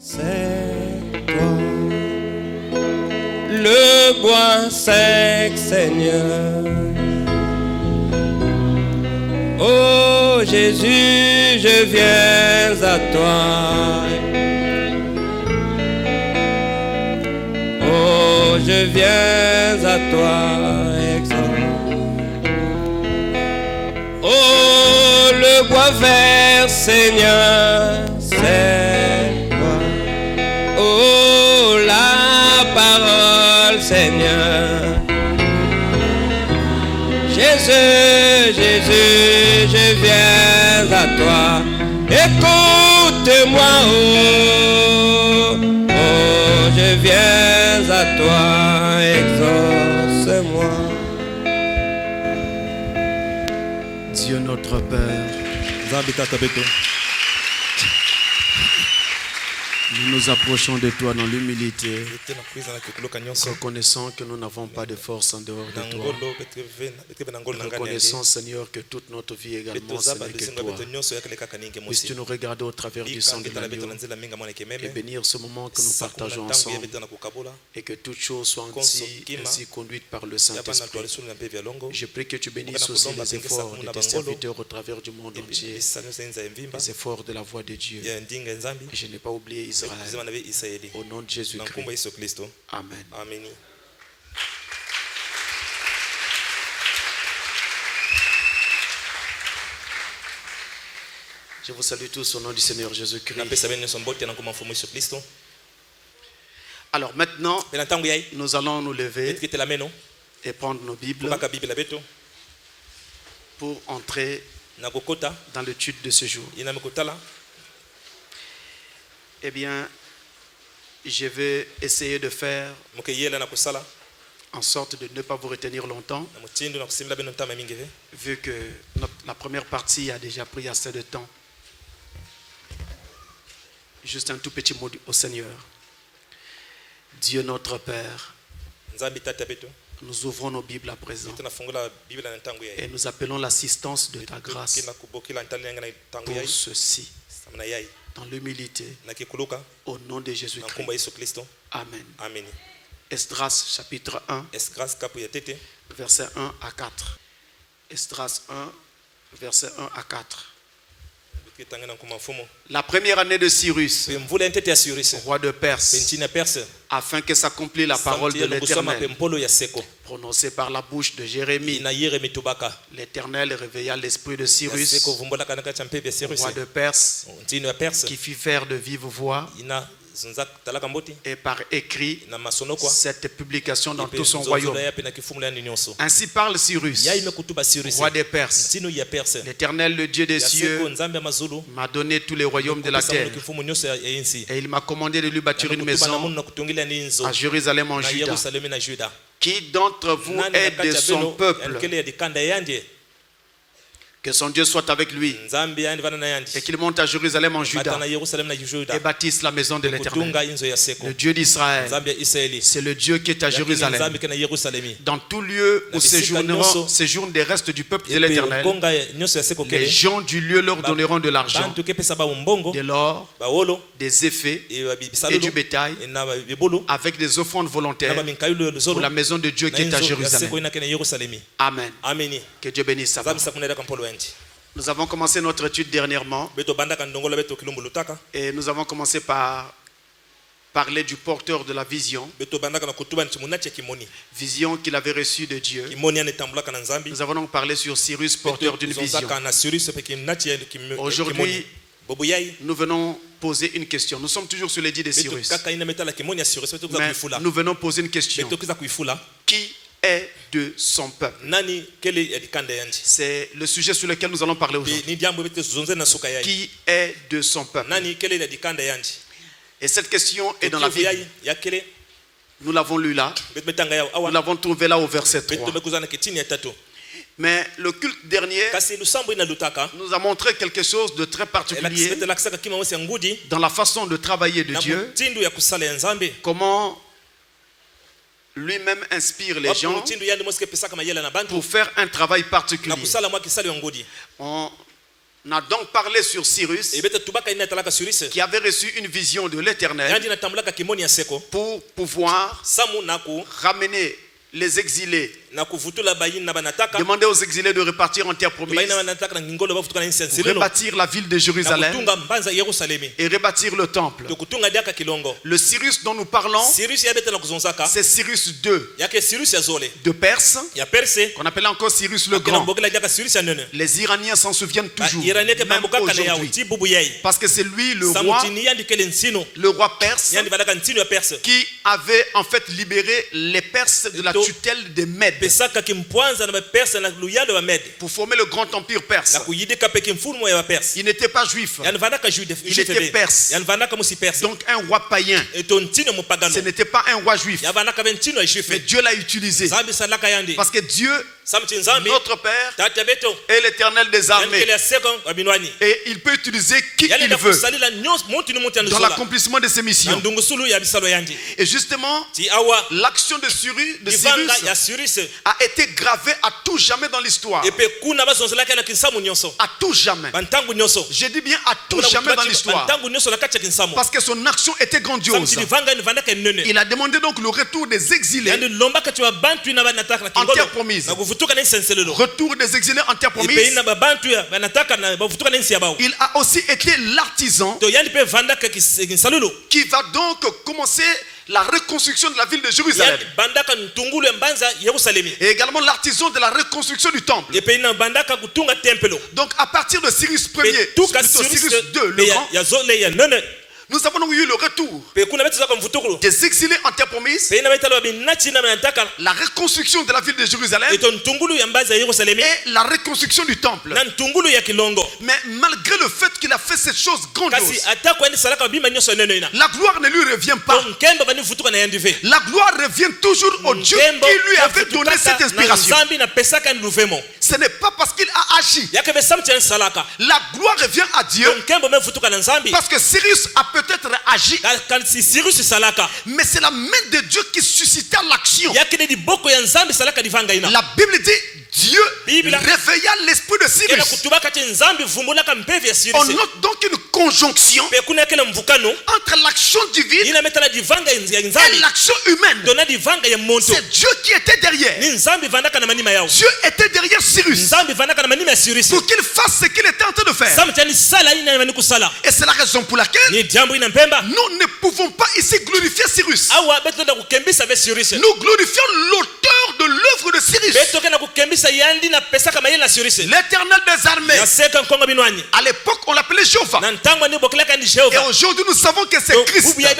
c'est toi. Le bois sec, Seigneur. Oh Jésus, je viens à toi. Oh, je viens à toi, exauce. Oh, le bois vert, Seigneur, c'est toi. Oh, la parole, Seigneur. Jésus, Jésus, je viens à toi. Écoute-moi, oh, oh, je viens à toi, exauce-moi. Dieu notre Père, nous nous approchons de toi dans l'humilité, reconnaissant que nous n'avons pas de force en dehors de toi. Reconnaissant, Seigneur, que toute notre vie également, ce n'est que toi. Puisses-tu nous regarder au travers du sang de l'agneau et bénir ce moment que nous partageons ensemble, et que toutes choses soient ainsi conduites par le Saint-Esprit. Je prie que tu bénisses aussi les efforts de tes serviteurs au travers du monde entier, les efforts de la voix de Dieu. Et je n'ai pas oublié Israël. Au nom de Jésus-Christ. Amen. Amen. Je vous salue tous au nom du Seigneur Jésus-Christ. Alors maintenant, nous allons nous lever et prendre nos Bibles pour entrer dans l'étude de ce jour. Eh bien, je vais essayer de faire en sorte de ne pas vous retenir longtemps, vu que la première partie a déjà pris assez de temps. Juste un tout petit mot au Seigneur. Dieu notre Père, nous ouvrons nos Bibles à présent et nous appelons l'assistance de ta grâce pour ceci. Dans l'humilité, au nom de Jésus-Christ. Amen. Amen. Esdras chapitre 1, verset 1 à 4. Esdras 1, verset 1 à 4. La première année de Cyrus, roi de Perse, afin que s'accomplisse la parole de l'Éternel, prononcée par la bouche de Jérémie. L'Éternel réveilla l'esprit de Cyrus, roi de Perse, qui fit faire de vive voix et par écrit cette publication dans tout son royaume. Ainsi parle Cyrus, roi des Perses. L'Éternel, le Dieu des cieux, m'a donné tous les royaumes de la terre, et il m'a commandé de lui bâtir une maison à Jérusalem en Juda. Qui d'entre vous est de son peuple? Que son Dieu soit avec lui et qu'il monte à Jérusalem en Juda et bâtisse la maison de l'Éternel. Le Dieu d'Israël, c'est le Dieu qui est à Jérusalem. Dans tout lieu où séjournent des restes du peuple de l'Éternel, les gens du lieu leur donneront de l'argent, de l'or, des effets et du bétail, avec des offrandes volontaires pour la maison de Dieu qui est à Jérusalem. Amen. Que Dieu bénisse sa parole. Nous avons commencé notre étude dernièrement et nous avons commencé par parler du porteur de la vision, vision qu'il avait reçue de Dieu. Nous avons donc parlé sur Cyrus, porteur d'une vision. Aujourd'hui, nous venons poser une question. Nous sommes toujours sur l'édit de Cyrus, mais nous venons poser une question. Qui est de son peuple? C'est le sujet sur lequel nous allons parler aujourd'hui. Qui est de son peuple? Et cette question est dans la Bible. Nous l'avons lu là. Nous l'avons trouvé là au verset 3. Mais le culte dernier nous a montré quelque chose de très particulier dans la façon de travailler de Dieu. Comment lui-même inspire les gens pour faire un travail particulier. On a donc parlé sur Cyrus qui avait reçu une vision de l'Éternel pour pouvoir ramener les exilés, demander aux exilés de repartir en terre promise, rebâtir la ville de Jérusalem et rebâtir le temple. Le Cyrus dont nous parlons, c'est Cyrus II de Perse, qu'on appelait encore Cyrus le Grand. Les Iraniens s'en souviennent toujours, même aujourd'hui, parce que c'est lui le roi perse qui avait en fait libéré les Perses de la tutelle des Mèdes pour former le grand empire perse. Il n'était pas juif, il était perse. Donc un roi païen. Ce n'était pas un roi juif, mais Dieu l'a utilisé parce que Dieu, notre Père, est l'Éternel des armées et il peut utiliser qui il veut dans l'accomplissement de ses missions. Et justement, l'action de Cyrus a été gravée à tout jamais dans l'histoire. À tout jamais. Je dis bien à tout jamais dans l'histoire, parce que son action était grandiose. Il a demandé donc le retour des exilés en terre promise. Retour des exilés en terre promise. Il a aussi été l'artisan qui va donc commencer la reconstruction de la ville de Jérusalem. Et également l'artisan de la reconstruction du temple. Donc à partir de Cyrus Ier, Cyrus II le Grand, nous avons eu le retour des exilés en terre promise, la reconstruction de la ville de Jérusalem et la reconstruction du temple. Mais malgré le fait qu'il a fait cette chose grandiose, la gloire ne lui revient pas. La gloire revient toujours au Dieu qui lui avait donné cette inspiration. Ce n'est pas parce qu'il a agi. La gloire revient à Dieu parce que Cyrus a peut-être agi, mais c'est la main de Dieu qui suscita l'action. La Bible dit Dieu réveilla l'esprit de Cyrus. On note donc une conjonction entre l'action divine et l'action humaine. C'est Dieu qui était derrière. Dieu était derrière Cyrus pour qu'il fasse ce qu'il était en train de faire. Et c'est la raison pour laquelle nous ne pouvons pas ici glorifier Cyrus. Nous glorifions l'auteur de l'œuvre de Cyrus, l'Éternel des armées. À l'époque on l'appelait Jéhovah, et aujourd'hui nous savons que c'est Christ. Et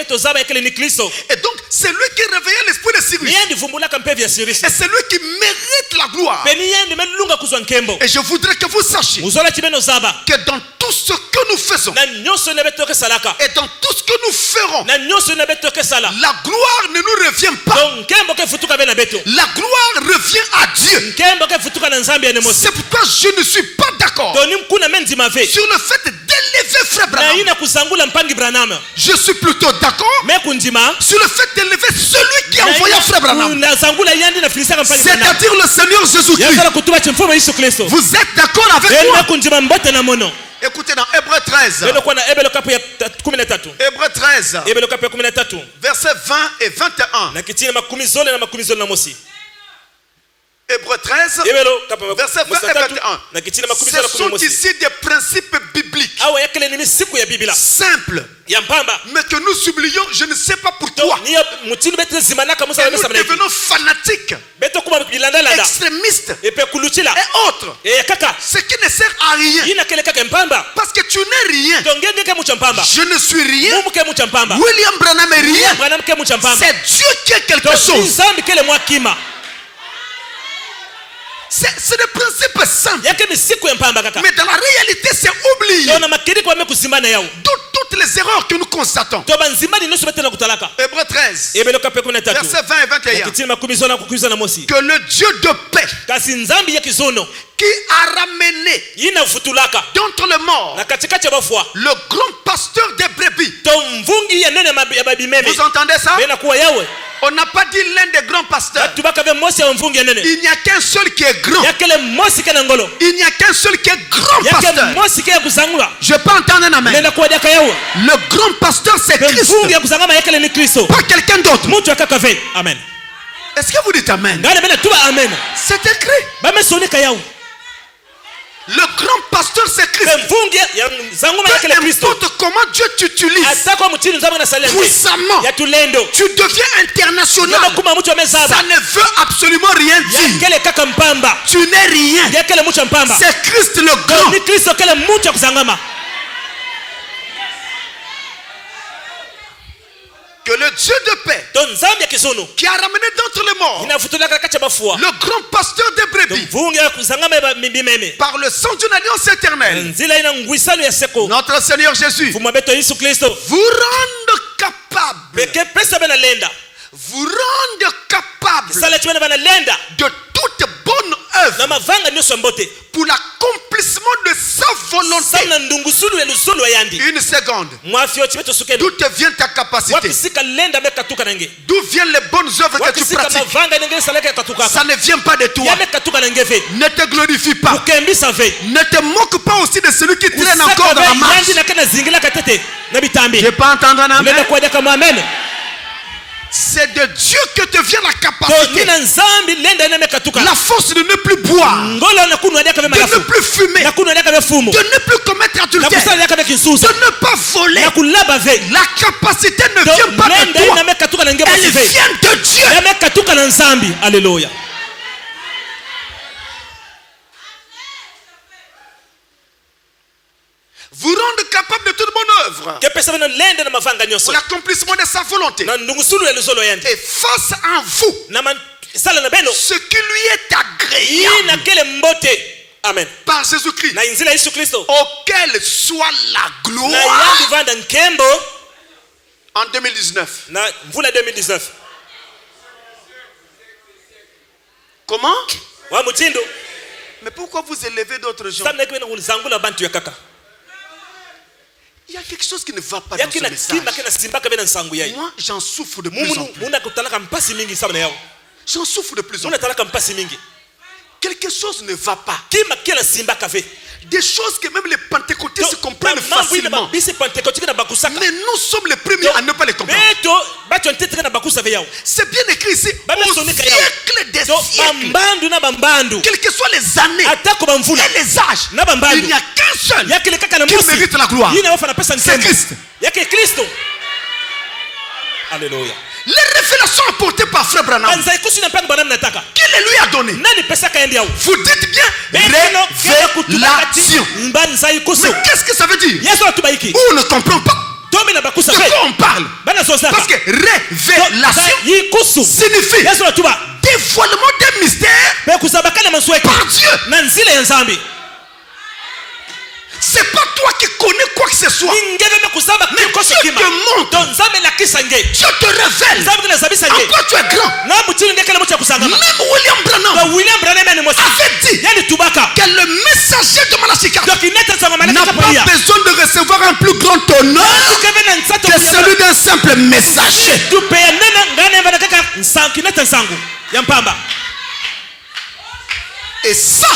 donc c'est lui qui réveillait l'esprit de Cyrus, et c'est lui qui mérite la gloire. Et je voudrais que vous sachiez que dans tout ce que nous faisons et dans tout ce que nous ferons, la gloire ne nous revient pas. La gloire revient à Dieu. C'est pourquoi je ne suis pas d'accord sur le fait d'élever Frère Branham. Je suis plutôt d'accord sur le fait d'élever celui qui a envoyé Frère Branham, c'est-à-dire le Seigneur Jésus-Christ. Vous êtes d'accord avec moi? Écoutez dans Hébreux 13. Hébreux 13. Versets 20 et 21. Hébreux 13, versets 20 et 21. Ce sont ici des principes bibliques simples, mais que nous oublions, je ne sais pas pourquoi. Et nous devenons fanatiques, extrémistes et autres, ce qui ne sert à rien, parce que tu n'es rien, je ne suis rien, William Branham est rien. C'est Dieu qui est quelque chose. C'est des principes simples, mais dans la réalité c'est oublié. Toutes les erreurs que nous constatons. Hébreux 13, versets 20 et 21. Que le Dieu de paix, qui a ramené d'entre les morts le grand pasteur des brebis. Vous entendez ça? On n'a pas dit l'un des grands pasteurs. Il n'y a qu'un seul qui est grand. Il n'y a qu'un seul qui est grand pasteur. Je peux entendre un amen. Le grand pasteur c'est Christ. Pas quelqu'un d'autre. Est-ce que vous dites amen? C'est écrit. Le grand pasteur c'est Christ. Peu importe comment Dieu t'utilise puissamment, tu deviens international. Ça ne veut absolument rien dire. Tu n'es rien. C'est Christ le grand. Que le Dieu de paix qui a ramené d'entre les morts le grand pasteur des brebis par le sang d'une alliance éternelle, notre Seigneur Jésus, vous rende capable de toute bonne œuvre pour l'accomplissement de sa volonté. Une seconde. D'où te vient ta capacité? D'où viennent les bonnes œuvres que tu pratiques? Ça ne vient pas de toi. Ne te glorifie pas. Ne te moque pas aussi de celui qui traîne encore dans la marche. Je peux entendre un amen. C'est de Dieu que te vient la capacité, la force de ne plus boire, de ne plus fumer, de ne plus commettre adultère, de ne pas voler. La capacité ne vient pas de toi, elle vient de Dieu. Alléluia. Vous rendre capable de toute bonne œuvre pour l'accomplissement de sa volonté. Et fasse en vous ce qui lui est agréable. Amen. Par Jésus-Christ, auquel soit la gloire en 2019. Comment? Mais pourquoi vous élevez d'autres gens? Il y a quelque chose qui ne va pas dans ce message. Moi, j'en souffre de plus en plus. J'en souffre de plus en plus. Quelque chose ne va pas. Des choses que même les pentecôtistes comprennent facilement. Mais nous sommes les premiers à ne pas les comprendre. C'est bien écrit ici. Au siècle des siècles, quelles que soient les années et les âges, il n'y a qu'un seul qui mérite la gloire. C'est Christ. Alléluia. Les révélations apportées par Frère Branham, qui les lui a donné? Vous dites bien révélation. Mais qu'est-ce que ça veut dire? On ne comprend pas. De quoi on parle? Parce que révélation signifie dévoilement des mystères par Dieu. C'est pas toi qui connais quoi que ce soit. Mais Dieu te montre. Dieu te révèle. En quoi tu es grand. Même William Branham avait dit que le messager de Malachika n'a pas besoin de recevoir un plus grand honneur que celui d'un simple messager. Et ça,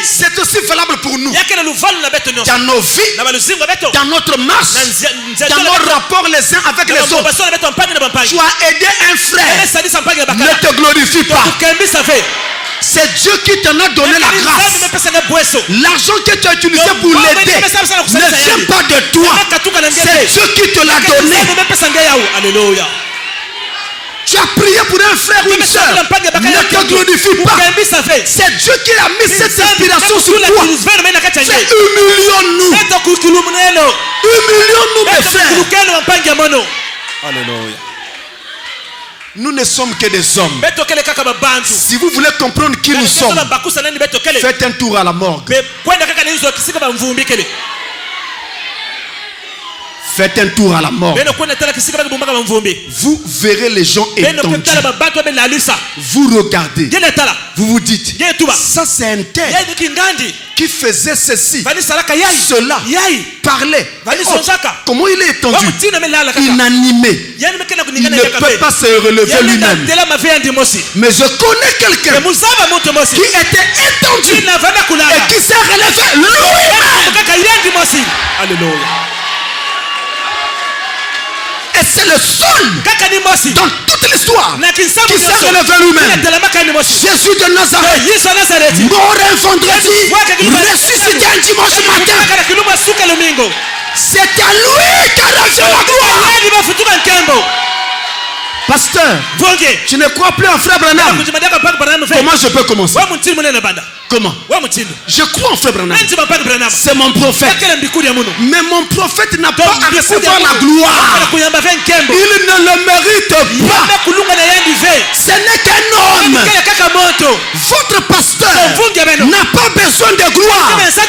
c'est aussi valable pour nous. Dans nos vies, dans notre marche, dans nos rapports les uns avec les autres. Tu as aidé un frère, ne te glorifie pas. C'est Dieu qui t'en a donné la grâce. L'argent que tu as utilisé pour l'aider ne vient pas de toi. C'est Dieu qui te l'a donné. Alléluia. Tu as prié pour un frère ou une soeur, ne te glorifie pas. C'est Dieu qui a mis cette inspiration sur toi. Fais humilions-nous. Humilions-nous, mes frères. Alléluia. Nous ne sommes que des hommes. Si vous voulez comprendre qui nous sommes, faites un tour Faites un tour à la mort. Vous verrez les gens étendus. Vous regardez. Vous vous dites, ça c'est un tel qui faisait ceci, cela, parlait. Comment il est étendu? Inanimé. Il ne peut pas se relever lui-même. Mais je connais quelqu'un qui était étendu et qui s'est relevé lui-même. Alléluia. Et c'est le seul dans toute l'histoire qui s'est relevé lui-même. Jésus de Nazareth, mort un vendredi, ressuscité un dimanche matin. C'est à lui qu'a reçu la gloire. Pasteur, tu ne crois plus en frère Branham? Comment je peux commencer? Comment? Je crois en frère Branham. C'est mon prophète. Mais mon prophète n'a pas à recevoir la gloire. Il ne le mérite pas. Ce n'est qu'un homme. Votre pasteur n'a pas besoin de gloire. Ce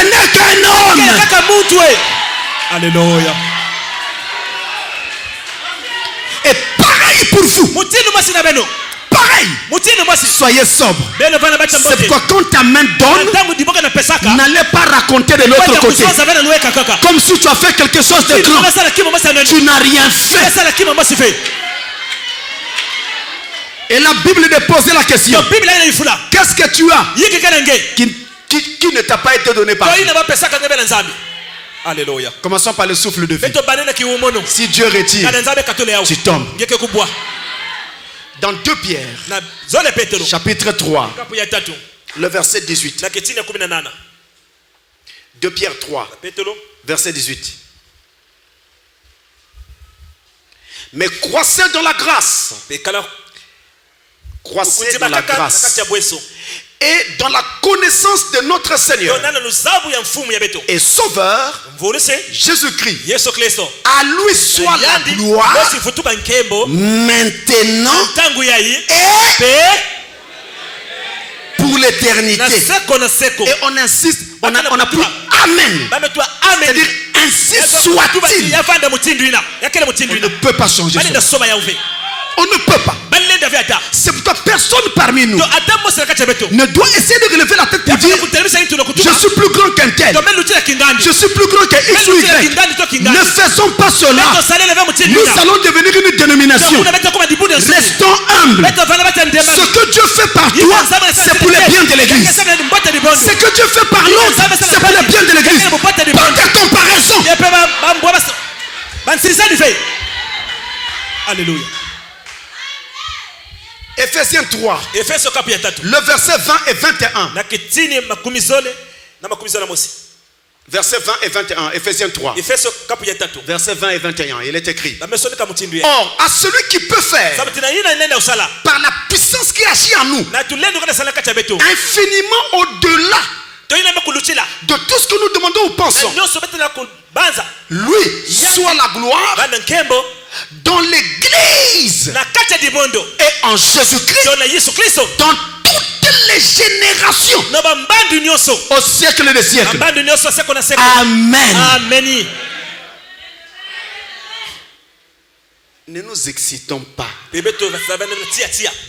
n'est qu'un homme. Alléluia. Et pareil pour vous. Pareil. Soyez sobre. C'est pourquoi quand ta main donne, n'allez pas raconter de l'autre côté comme si tu as fait quelque chose de grand. Tu n'as rien fait. Et la Bible de poser la question, qu'est-ce que tu as qui ne t'a pas été donné par Dieu? Alléluia. Commençons par le souffle de vie. Si Dieu retire, tu tombes. Dans 2 Pierre, chapitre 3, le verset 18. 2 Pierre 3, verset 18. Mais croissez dans la grâce. Croissez dans la grâce. Et dans la connaissance de notre Seigneur et Sauveur Jésus-Christ. À lui soit la gloire maintenant et pour l'éternité. Et on insiste, on a pris Amen. C'est-à-dire ainsi soit-il. On ne peut pas changer ça. On ne peut pas. C'est pourquoi personne parmi nous ne doit essayer de relever la tête pour dire je suis plus grand qu'un tel, je suis plus grand qu'un X ou Y. Ne faisons pas cela. Nous allons devenir une dénomination. Restons humbles. Ce que Dieu fait par toi, c'est pour le bien de l'église. Ce que Dieu fait par l'autre, c'est pour le bien de l'église. Pas de comparaison. Alléluia. Ephésiens 3, le verset 20 et 21. Verset 20 et 21, Ephésiens 3. Verset 20 et 21, il est écrit. Or, à celui qui peut faire, par la puissance qui agit en nous, infiniment au-delà de tout ce que nous demandons ou pensons, lui soit la gloire dans l'église et en Jésus-Christ dans toutes les générations au siècle des siècles. Amen. Ne nous excitons pas.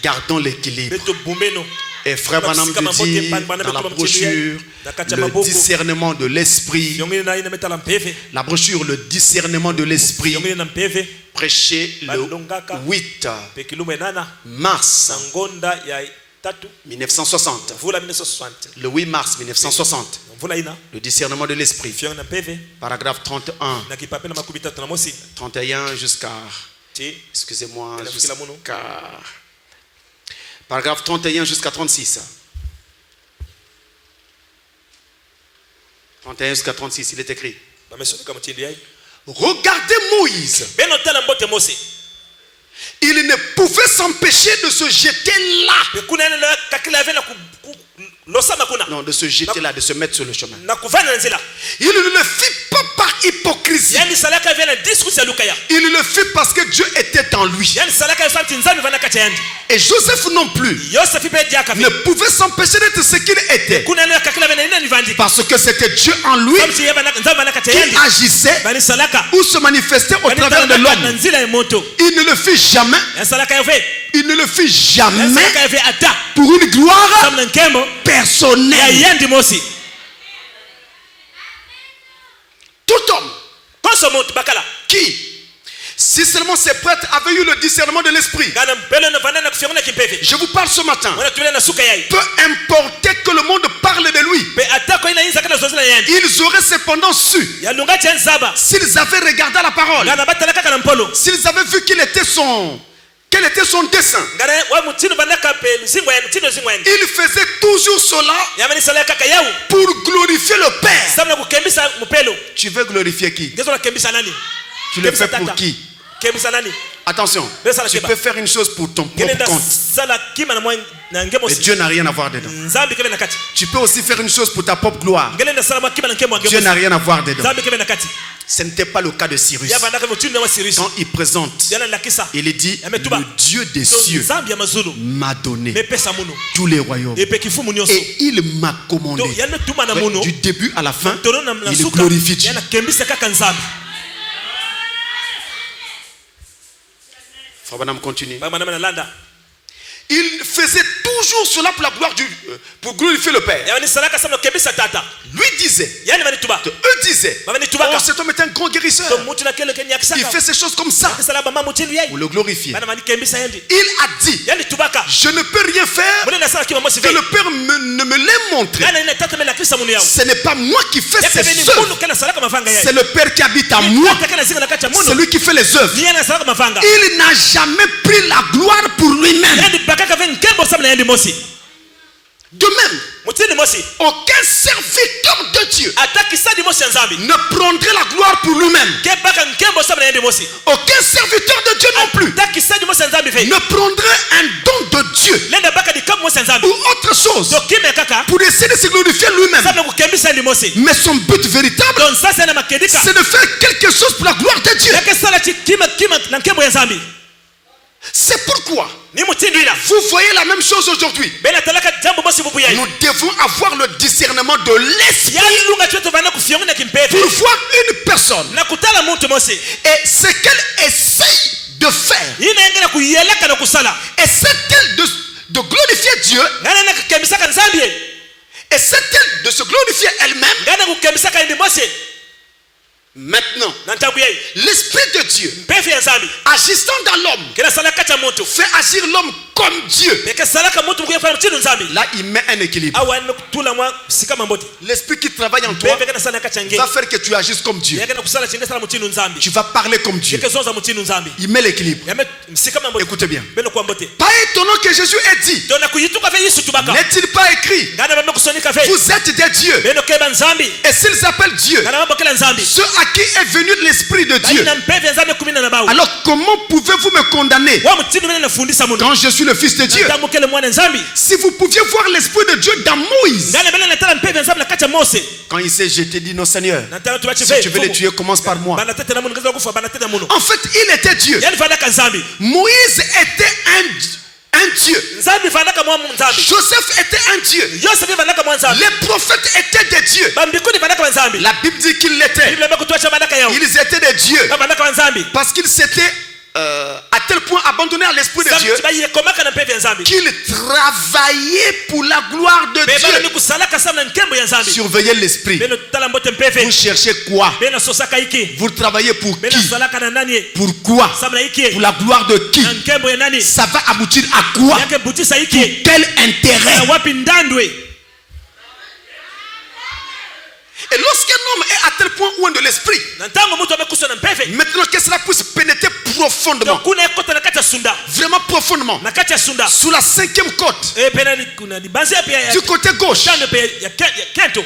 Gardons l'équilibre. Et Frère Branham dit dans la brochure le discernement de l'esprit. La brochure le discernement de l'esprit. Prêché le 8 mars 1960. Le 8 mars 1960. Le discernement de l'esprit. Paragraphe 31. 31 jusqu'à... Excusez-moi, jusqu'à... Paragraphe 31 jusqu'à 36. 31 jusqu'à 36, il est écrit. Regardez Moïse. Il ne pouvait s'empêcher de se jeter là. Non, de se jeter là, de se mettre sur le chemin. Il ne le fit pas par hypocrisie. Il le fit parce que Dieu était en en lui. Et Joseph non plus ne pouvait s'empêcher d'être ce qu'il était. Parce que c'était Dieu en lui qui agissait ou se manifestait au travers de l'homme. Il ne le fit jamais. Il ne le fit jamais pour une gloire personnelle. Tout homme qui, si seulement ces prêtres avaient eu le discernement de l'esprit, je vous parle ce matin, peu importe que le monde parle de lui, ils auraient cependant su, s'ils avaient regardé la parole, s'ils avaient vu quel était son dessein, il faisait toujours cela pour glorifier le Père. Tu veux glorifier qui? Tu le fais pour qui? Attention, tu peux faire une chose pour ton propre compte, mais Dieu n'a rien à voir dedans. Tu peux aussi faire une chose pour ta propre gloire. Dieu n'a rien à voir dedans. Ce n'était pas le cas de Cyrus. Quand il présente, il dit, le Dieu des cieux m'a donné tous les royaumes et il m'a commandé. Du début à la fin, il glorifie Dieu. Frère continue. Il faisait toujours cela pour la gloire pour glorifier le Père. Lui disait, eux disaient, oh, cet homme est un grand guérisseur. Il fait ces choses comme ça pour le glorifier. Il a dit, je ne peux rien faire que le Père ne me l'ait montré. Ce n'est pas moi qui fais ces œuvres, c'est le Père qui habite en moi. C'est lui qui fait les œuvres. Il n'a jamais pris la gloire pour lui-même. De même, aucun serviteur de Dieu ne prendrait la gloire pour lui-même. Aucun serviteur de Dieu non plus ne prendrait un don de Dieu ou autre chose pour essayer de se glorifier lui-même. Mais son but véritable, c'est de faire quelque chose pour la gloire de Dieu. C'est pourquoi vous voyez la même chose aujourd'hui. Nous devons avoir le discernement de l'esprit pour voir une personne et ce qu'elle essaye de faire. Essaie-t-elle de glorifier Dieu? Essaie-t-elle de se glorifier elle-même? Maintenant, l'Esprit de Dieu agissant dans l'homme fait agir l'homme comme Dieu. Là, il met un équilibre. L'Esprit qui travaille en toi va faire que tu agisses comme Dieu. Tu vas parler comme Dieu. Il met l'équilibre. Écoutez bien. Pas étonnant que Jésus ait dit, n'est-il pas écrit, vous êtes des dieux, et s'ils appellent Dieu ceux à qui est venu l'Esprit de Dieu, alors comment pouvez-vous me condamner quand je suis le Fils de Dieu? Si vous pouviez voir l'Esprit de Dieu dans Moïse, quand il s'est jeté, dit non Seigneur, si tu veux les tuer, commence par moi. En fait, il était Dieu. Moïse était un Dieu. Joseph était un Dieu. Les prophètes étaient des dieux. La Bible dit qu'ils l'étaient. Ils étaient des dieux parce qu'ils s'étaient à tel point abandonnés à l'Esprit de Dieu qu'ils travaillaient pour la gloire de Dieu. Surveillez l'Esprit. Vous cherchez quoi? Vous travaillez pour qui? Pourquoi? Pour la gloire de qui? Ça va aboutir à quoi? Pour quel intérêt? Et lorsqu'un homme est à tel point loin de l'esprit, maintenant que cela puisse pénétrer profondément, vraiment profondément, sous la 5e côte, du côté gauche,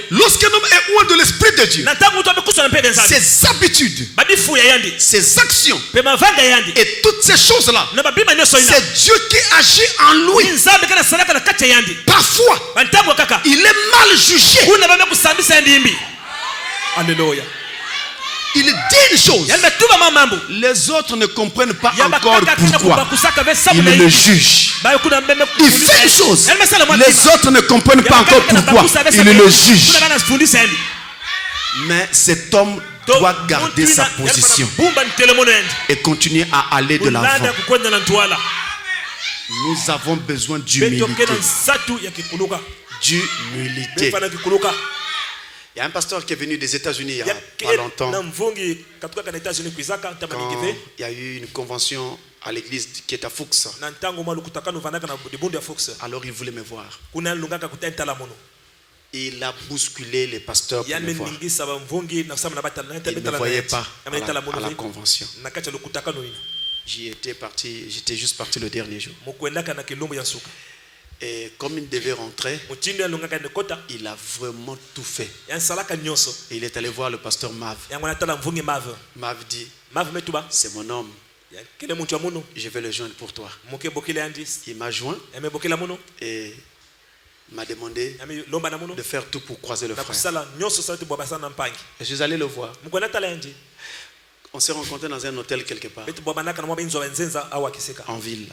lorsqu'un homme est loin de l'esprit de Dieu, ses habitudes, ses actions et toutes ces choses-là, c'est Dieu qui agit en lui. Parfois, il est mal jugé. Alléluia. il dit une chose. Les autres ne comprennent pas encore pourquoi. Il le juge. Il fait une chose. Les autres ne comprennent pas encore pourquoi. Il le juge. Mais cet homme doit garder sa position et continuer à aller de l'avant. Nous avons besoin d'humilité. D'humilité. Il y a un pasteur qui est venu des États-Unis il n'y a pas longtemps. Quand il y a eu une convention à l'église qui est à Fuchs. Alors il voulait me voir. Il a bousculé les pasteurs pour me voir. Il ne me voyait pas à la convention. J'étais juste parti le dernier jour. Et comme il devait rentrer, il a vraiment tout fait. Et il est allé voir le pasteur Mav. Mav dit, c'est mon homme. Je vais le joindre pour toi. Il m'a joint et m'a demandé de faire tout pour croiser le frère. Je suis allé le voir. On s'est rencontrés dans un hôtel quelque part. En ville.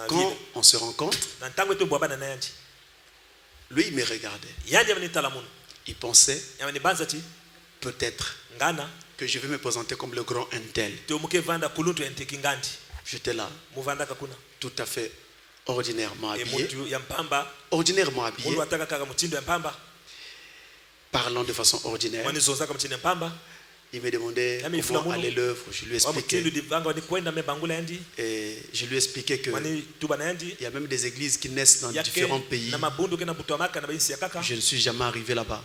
Quand on se rencontre, lui il me regardait. Il pensait peut-être que je vais me présenter comme le grand intel. J'étais là, tout à fait ordinairement habillé. Parlant de façon ordinaire. Il me demandait comment allait l'œuvre. Je lui expliquais. Et je lui expliquais que il y a même des églises qui naissent dans différents pays. Je ne suis jamais arrivé là-bas.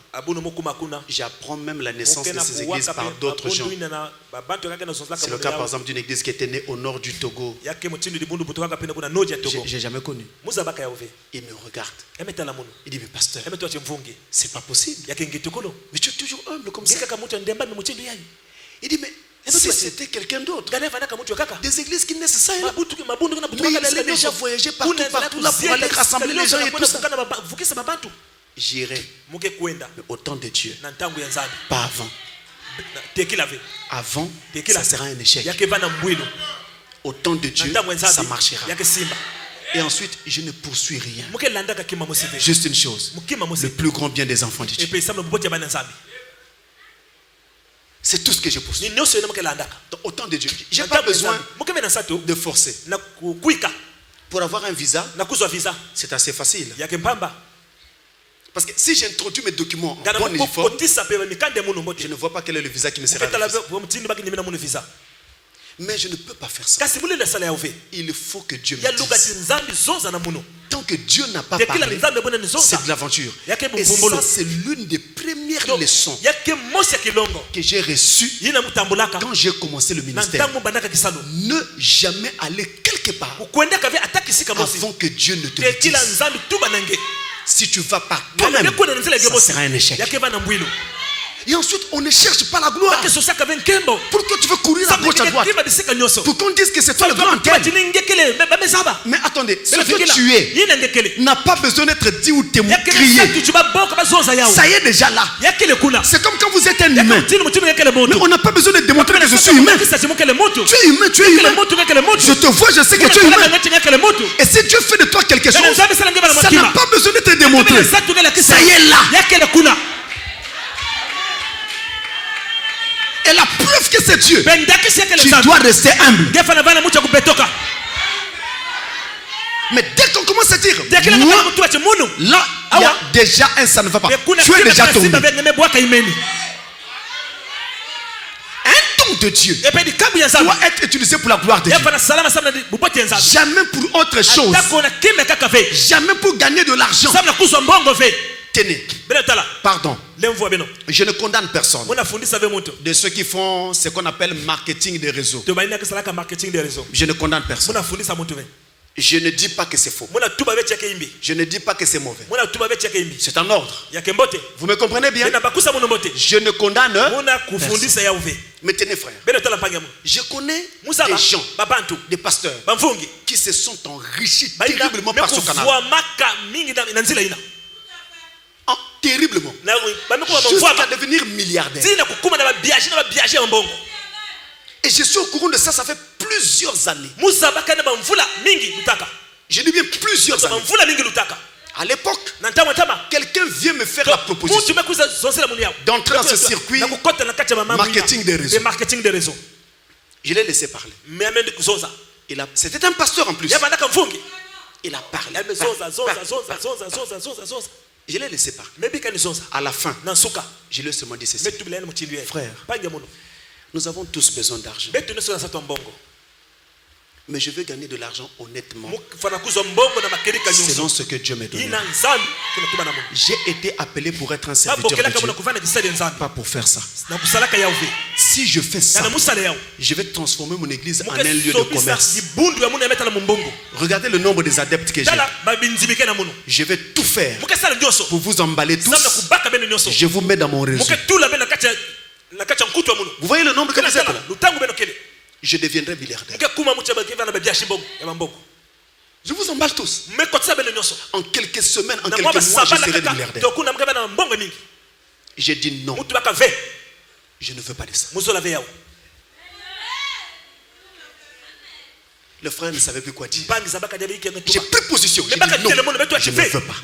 J'apprends même la naissance de ces églises par d'autres gens. C'est le cas par exemple d'une église qui était née au nord du Togo. Je n'ai jamais connu. Il me regarde. Il dit, mais pasteur, c'est pas possible. Mais tu es toujours humble comme ça. Il dit, mais si c'était quelqu'un d'autre, des églises qui naissent ça, mais il allait déjà voyager partout là pour aller rassembler les gens et tout ça. J'irai, mais au temps de Dieu, pas avant. Avant, ça sera un échec. Au temps de Dieu, ça marchera. Et ensuite, je ne poursuis rien. Juste une chose, le plus grand bien des enfants de Dieu. C'est tout ce que je poursuis. Donc, autant de Dieu. Je n'ai pas besoin de forcer. Pour avoir un visa, c'est assez facile. Parce que si j'introduis mes documents en bonne et forme, je ne vois pas quel est le visa qui me sera refusé. Mais je ne peux pas faire ça. Il faut que Dieu me dise. Tant que Dieu n'a pas parlé, c'est de l'aventure. Et ça, c'est l'une des premières leçons que j'ai reçues quand j'ai commencé le ministère. Ne jamais aller quelque part avant que Dieu ne te le dise. Si tu vas par toi-même, ça sera un échec. Et ensuite, on ne cherche pas la gloire. Pourquoi tu veux courir à gauche à droite? Pour qu'on dise que c'est toi le grand tel. Mais attendez, ce que tu es n'a pas besoin d'être dit ou crié. Ça y est déjà là. C'est comme quand vous êtes un humain. Mais on n'a pas besoin de démontrer que je suis humain. Tu es humain, tu es humain. Je te vois, je sais que tu es humain. Et si Dieu fait de toi quelque chose, ça n'a pas besoin d'être démontré. Ça y est là. Et la preuve que c'est Dieu, tu dois rester humble. Mais dès qu'on commence à dire, moi, là, il y a déjà un ça ne va pas. Tu es déjà tombé. Un don de Dieu doit être utilisé pour la gloire de Dieu. Jamais pour autre chose. Jamais pour gagner de l'argent. Tenez, pardon, je ne condamne personne de ceux qui font ce qu'on appelle marketing des réseaux. Je ne condamne personne. Je ne dis pas que c'est faux. Je ne dis pas que c'est mauvais. C'est un ordre. Vous me comprenez bien? Je ne condamne personne. Mais tenez frère, je connais des gens, des pasteurs qui se sont enrichis terriblement par ce canal. terriblement jusqu'à devenir milliardaire. Et je suis au courant de ça, ça fait plusieurs années. Je dis bien plusieurs années. À l'époque, quelqu'un vient me faire la proposition d'entrer dans ce circuit marketing des réseaux. Je l'ai laissé parler. C'était un pasteur en plus. Il a parlé. Je l'ai laissé parler. À la fin, je lui ai seulement dit ceci. Frère, nous avons tous besoin d'argent. Mais je veux gagner de l'argent honnêtement, selon ce que Dieu m'a donné. J'ai été appelé pour être un serviteur de Dieu, pas pour faire ça. Si je fais ça, je vais transformer mon église en un lieu de commerce. Regardez le nombre des adeptes que j'ai. Je vais tout faire pour vous emballer tous. Je vous mets dans mon réseau. Vous voyez le nombre que vous êtes là? Je deviendrai milliardaire. Je vous emballe tous. En quelques semaines, en quelques mois, je serai milliardaire. J'ai dit non. Je ne veux pas de ça. Le frère ne savait plus quoi dire. J'ai pris position. J'ai dit non, je ne veux pas.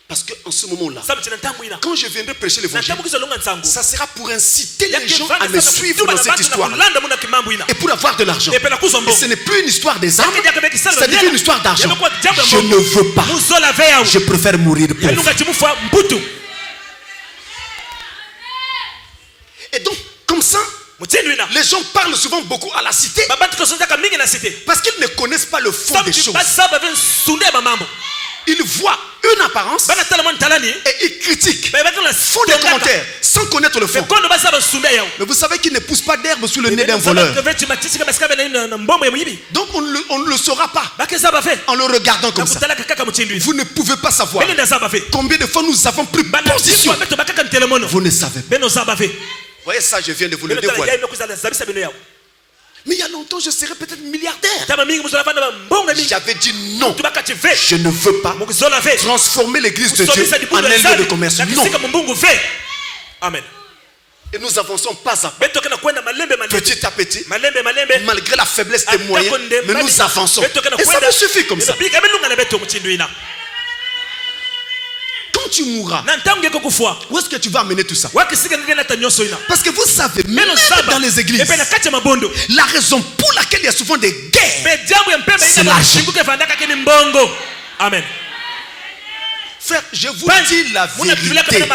Parce qu'en ce moment-là, quand je viendrai prêcher l'évangile, ça sera pour inciter les gens à me suivre dans cette histoire et pour avoir de l'argent. Et ce n'est plus une histoire des âmes, c'est une histoire d'argent. Je ne veux pas. Je préfère mourir pauvre. Et donc, comme ça, les gens parlent souvent beaucoup à la cité parce qu'ils ne connaissent pas le fond des choses. Ils voient une apparence et ils critiquent, font des commentaires sans connaître le fond. Mais vous savez qu'ils ne poussent pas d'herbe sous le nez d'un voleur. Donc on ne le saura pas en le regardant comme ça. Vous ne pouvez pas savoir combien de fois nous avons pris position. Vous ne savez pas. Vous voyez ça, je viens de vous le dévoiler. Mais il y a longtemps, je serais peut-être milliardaire. J'avais dit non. Je ne veux pas transformer l'église de Dieu en un lieu de commerce. Non. Amen. Et nous avançons pas à pas. Petit à petit. Malgré la faiblesse des moyens. Mais nous avançons. Et ça me suffit comme ça. Quand tu mourras, où est-ce que tu vas amener tout ça? Parce que vous savez, même dans les églises, la raison pour laquelle il y a souvent des guerres, c'est l'argent. Amen. Frère, je vous dis la vérité.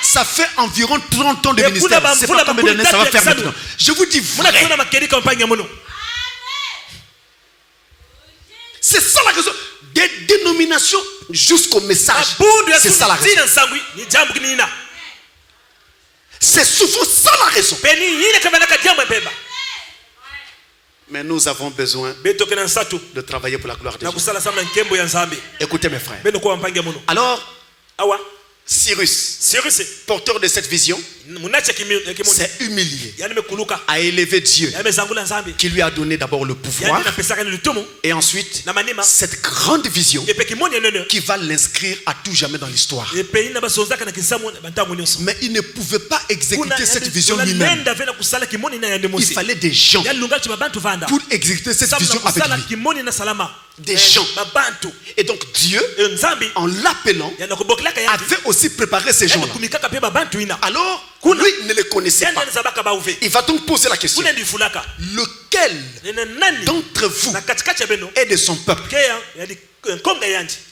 Ça fait environ 30 ans de ministère. C'est pas combien d'années ça va faire maintenant. Je vous dis vrai. C'est ça la raison. Des dénominations jusqu'au message. C'est ça la raison. C'est souvent ça la raison. Mais nous avons besoin de travailler pour la gloire de Dieu. Écoutez mes frères. Alors, Cyrus, porteur de cette vision, s'est humilié, a élevé Dieu, qui lui a donné d'abord le pouvoir, et ensuite cette grande vision qui va l'inscrire à tout jamais dans l'histoire. Mais il ne pouvait pas exécuter cette vision lui-même. Il fallait des gens pour exécuter cette vision avec lui. Des gens. Et donc Dieu, en l'appelant, avait aussi préparé ces gens-là. Alors, lui ne les connaissait pas. Il va donc poser la question: lequel d'entre vous est de son peuple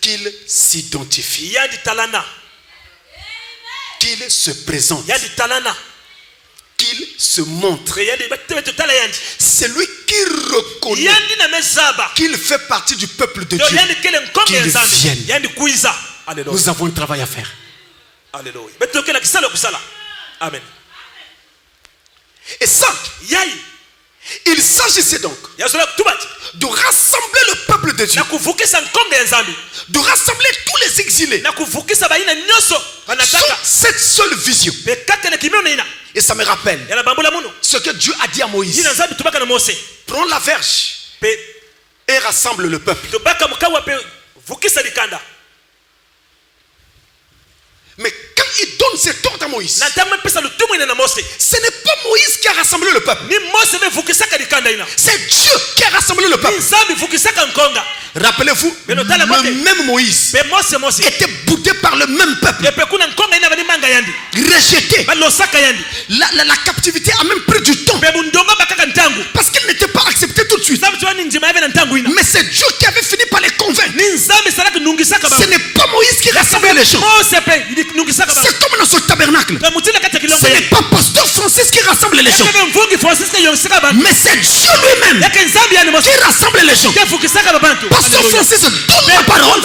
qu'il s'identifie, qu'il se présente, qu'il se montre? C'est lui qui reconnaît qu'il fait partie du peuple de Dieu, qu'il vienne. Nous avons un travail à faire. Alléluia. Amen. Et ça, il s'agissait donc de rassembler le peuple de Dieu, de rassembler tous les exilés sous cette seule vision. Et ça me rappelle ce que Dieu a dit à Moïse: prends la verge et rassemble le peuple. Mais quand il donne cet ordre à Moïse, ce n'est pas Moïse qui a rassemblé le peuple. C'est Dieu qui a rassemblé le peuple. Rappelez-vous, le même Moïse était boudé par le même peuple. Rejeté. La captivité a même pris du temps. Parce qu'il n'était pas accepté tout de suite. Mais c'est Dieu qui avait fini par les convaincre. Ce n'est pas Moïse qui rassemblait les gens. C'est comme dans ce tabernacle. Ce n'est pas pasteur Francis qui rassemble les gens. Mais c'est Dieu lui-même qui rassemble les gens. Pasteur Francis donne la parole.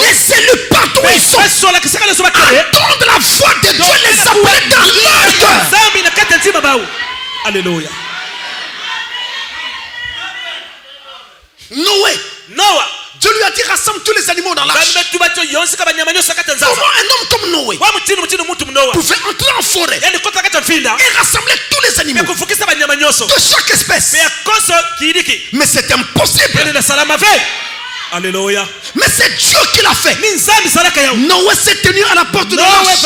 Laissez-le partout où ils sont. Attendre la voix de Dieu les appeler dans leur cœur. Alléluia. Noé. Dieu lui a dit rassemble tous les animaux dans l'arche. Comment un homme comme Noé pouvait entrer en forêt et rassembler tous les animaux de chaque espèce? Mais c'est impossible. Alléluia. Mais c'est Dieu qui l'a fait. Noé s'est tenu à la porte de l'arche,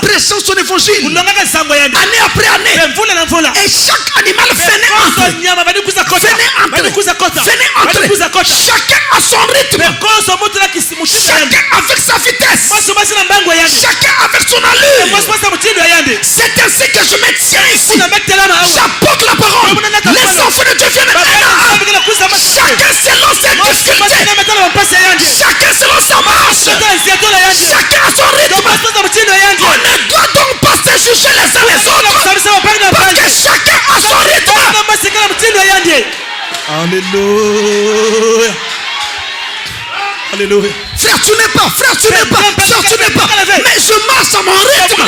prêchant son évangile année après année. Et chaque animal venait entrer. Chacun à son rythme. Chacun avec sa vitesse. Chacun avec son allure. C'est ainsi que je me tiens ici. J'apporte la parole. Les enfants de Dieu viennent un à un. Chacun selon ses difficultés. Chacun selon sa marche. Chacun à son rythme. On ne doit donc pas se juger les uns les autres. Parce que chacun a son rythme. Alléluia. Alléluia. Frère, tu n'es pas. Mais je marche à mon rythme.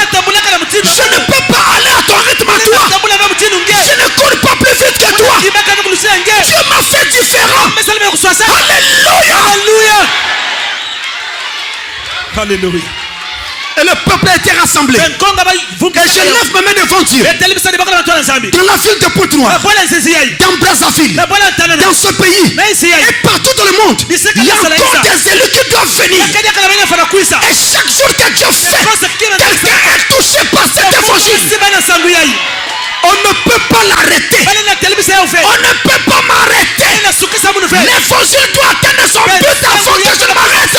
Je ne peux pas aller à ton rythme à toi. Je ne cours pas plus vite que toi. Dieu m'a fait différent. Alléluia. Alléluia. Et le peuple a été rassemblé. Et je lève ma main devant Dieu. Dans la ville de Pointe-Noire, dans Brazzaville, dans ce pays et partout dans le monde, il y a encore des élus qui doivent venir. Et chaque jour que Dieu fait, quelqu'un est touché par cet évangile. On ne peut pas l'arrêter. On ne peut pas m'arrêter. L'évangile doit atteindre son but avant que je ne m'arrête.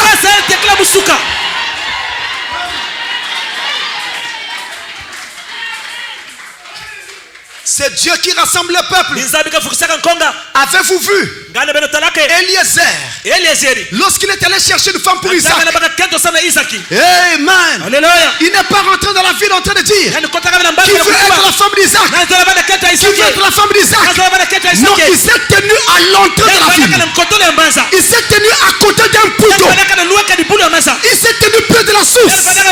C'est Dieu qui rassemble le peuple. Avez-vous vu Eliezer, lorsqu'il est allé chercher une femme pour Isaac? Amen. Alléluia. Il n'est pas rentré dans la ville en train de dire qui veut être la femme d'Isaac. Qui veut être la femme d'Isaac? Non, il s'est tenu à l'entrée de la ville. Il s'est tenu à côté d'un puits d'eau. Il s'est tenu près de la source. Et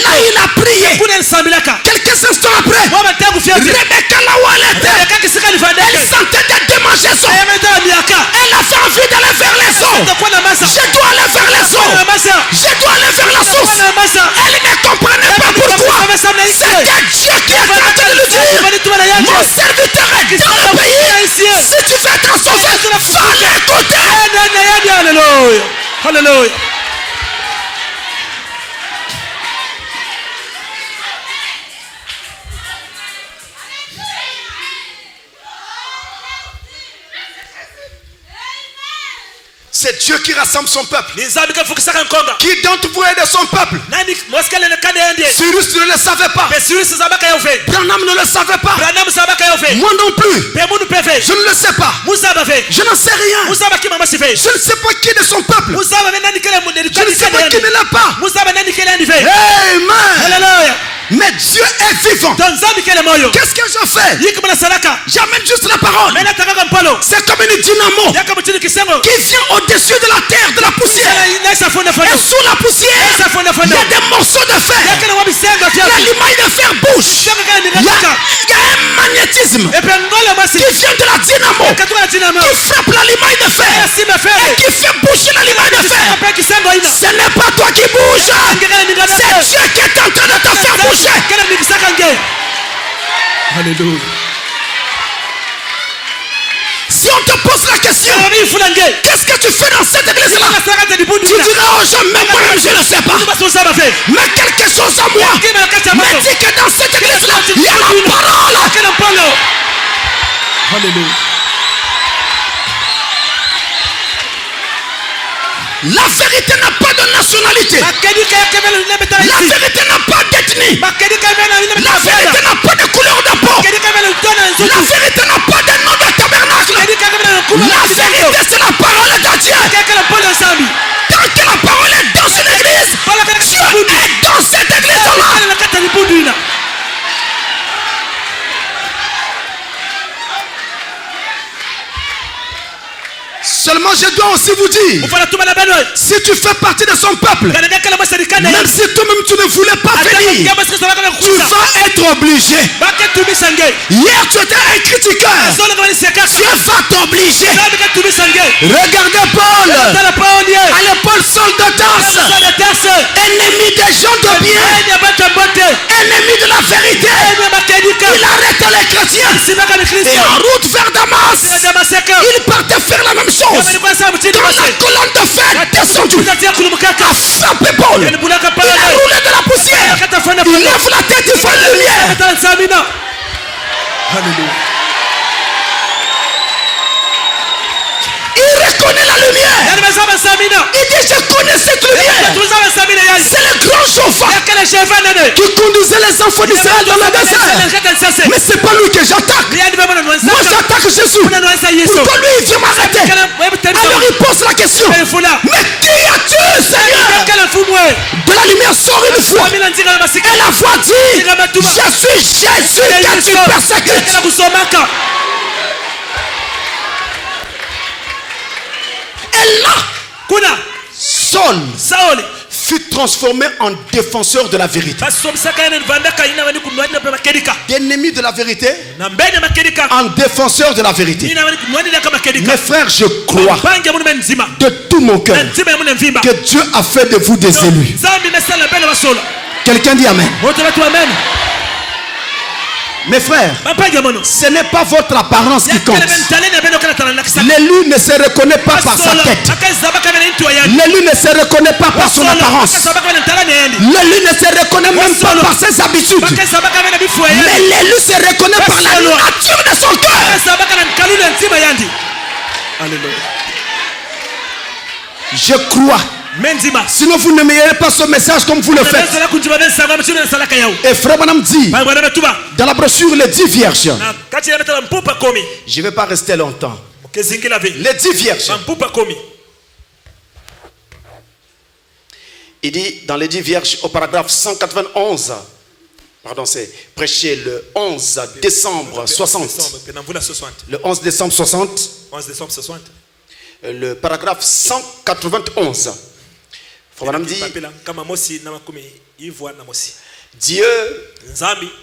là il a prié. Quelques instants après, Rebecca là où elle était, elle sentait des démangeaisons. Elle avait envie d'aller vers les eaux. Je dois aller vers les eaux. Je dois aller vers la source. Elle ne comprenait pas pourquoi. C'était Dieu qui était en train de lui dire mon serviteur est dans le pays. Si tu veux être sauvé, va l'écouter. Alléluia. Alléluia. C'est Dieu qui rassemble son peuple. Qui d'entre vous est de son peuple? Cyrus ne le savait pas. Branham ne le savait pas. Moi non plus. Je ne le sais pas. Je n'en sais rien. Je ne sais pas qui est de son peuple. Je ne sais pas qui ne l'a pas. Amen. Mais Dieu est vivant. Qu'est-ce que je fais? J'amène juste la parole. C'est comme une dynamo qui vient au-dessus de la terre, de la poussière. Et sous la poussière, il y a des morceaux de fer. La limaille de fer bouge. Il y a un magnétisme qui vient de la dynamo, qui frappe la limaille de fer et qui fait bouger la limaille de fer. Ce n'est pas toi qui bouges. C'est Dieu qui est en train de te faire bouger. Alléluia. Si on te pose la question, qu'est-ce que tu fais dans cette église-là? Tu diras aux gens, même moi-même je ne sais pas. Mais quelque chose à moi me dit que dans cette église-là, il y a la parole. Alléluia. La vérité n'a pas de nationalité. La vérité n'a pas d'ethnie. La vérité n'a pas de couleur de peau. La vérité n'a pas de nom de tabernacle. La vérité, c'est la parole de Dieu. Tant que la parole est dans une église, Dieu est dans cette église-là. Seulement je dois aussi vous dire, si tu fais partie de son peuple, même si toi-même tu ne voulais pas venir, tu vas être obligé. Hier tu étais un critiqueur, Dieu va t'obliger. Regardez Paul, à l'épaule Saul de Tarse, ennemi des gens de bien, ennemi de la vérité, il arrêtait les chrétiens et en route vers Damas, il partait faire la même chose. Quand la colonne de fer est descendue, a frappé Paul, il a roulé de la poussière, il lève la tête, il fait la lumière. Alléluia. Il reconnaît la lumière. Il dit je connais cette lumière. C'est le grand chauffeur qui conduisait les enfants d'Israël dans le désert. Mais c'est pas lui que j'attaque. Moi j'attaque Jésus. Pourquoi lui il vient m'arrêter? Alors il pose la question, mais qui as-tu Seigneur? De la lumière sort une voix. Et la voix dit, je suis Jésus que tu persécutes. Et là, Saul fut transformé en défenseur de la vérité. D'ennemi de la vérité en défenseur de la vérité. Mes frères, je crois de tout mon cœur que Dieu a fait de vous des élus. Quelqu'un dit Amen. Mes frères, ce n'est pas votre apparence qui compte. L'élu ne se reconnaît pas par sa tête. L'élu ne se reconnaît pas par son apparence. L'élu ne se reconnaît même pas par ses habitudes. Mais l'élu se reconnaît par la nature de son cœur. Je crois. Sinon vous ne meillez pas ce message comme vous le faites. Et Frère Branham dit dans la brochure les 10 vierges. Je ne vais pas rester longtemps. Les 10 vierges. Il dit dans les 10 vierges au paragraphe 191. Pardon, c'est prêché le 11 décembre 60. Le 11 décembre 60. Le paragraphe 191. Dit, Dieu,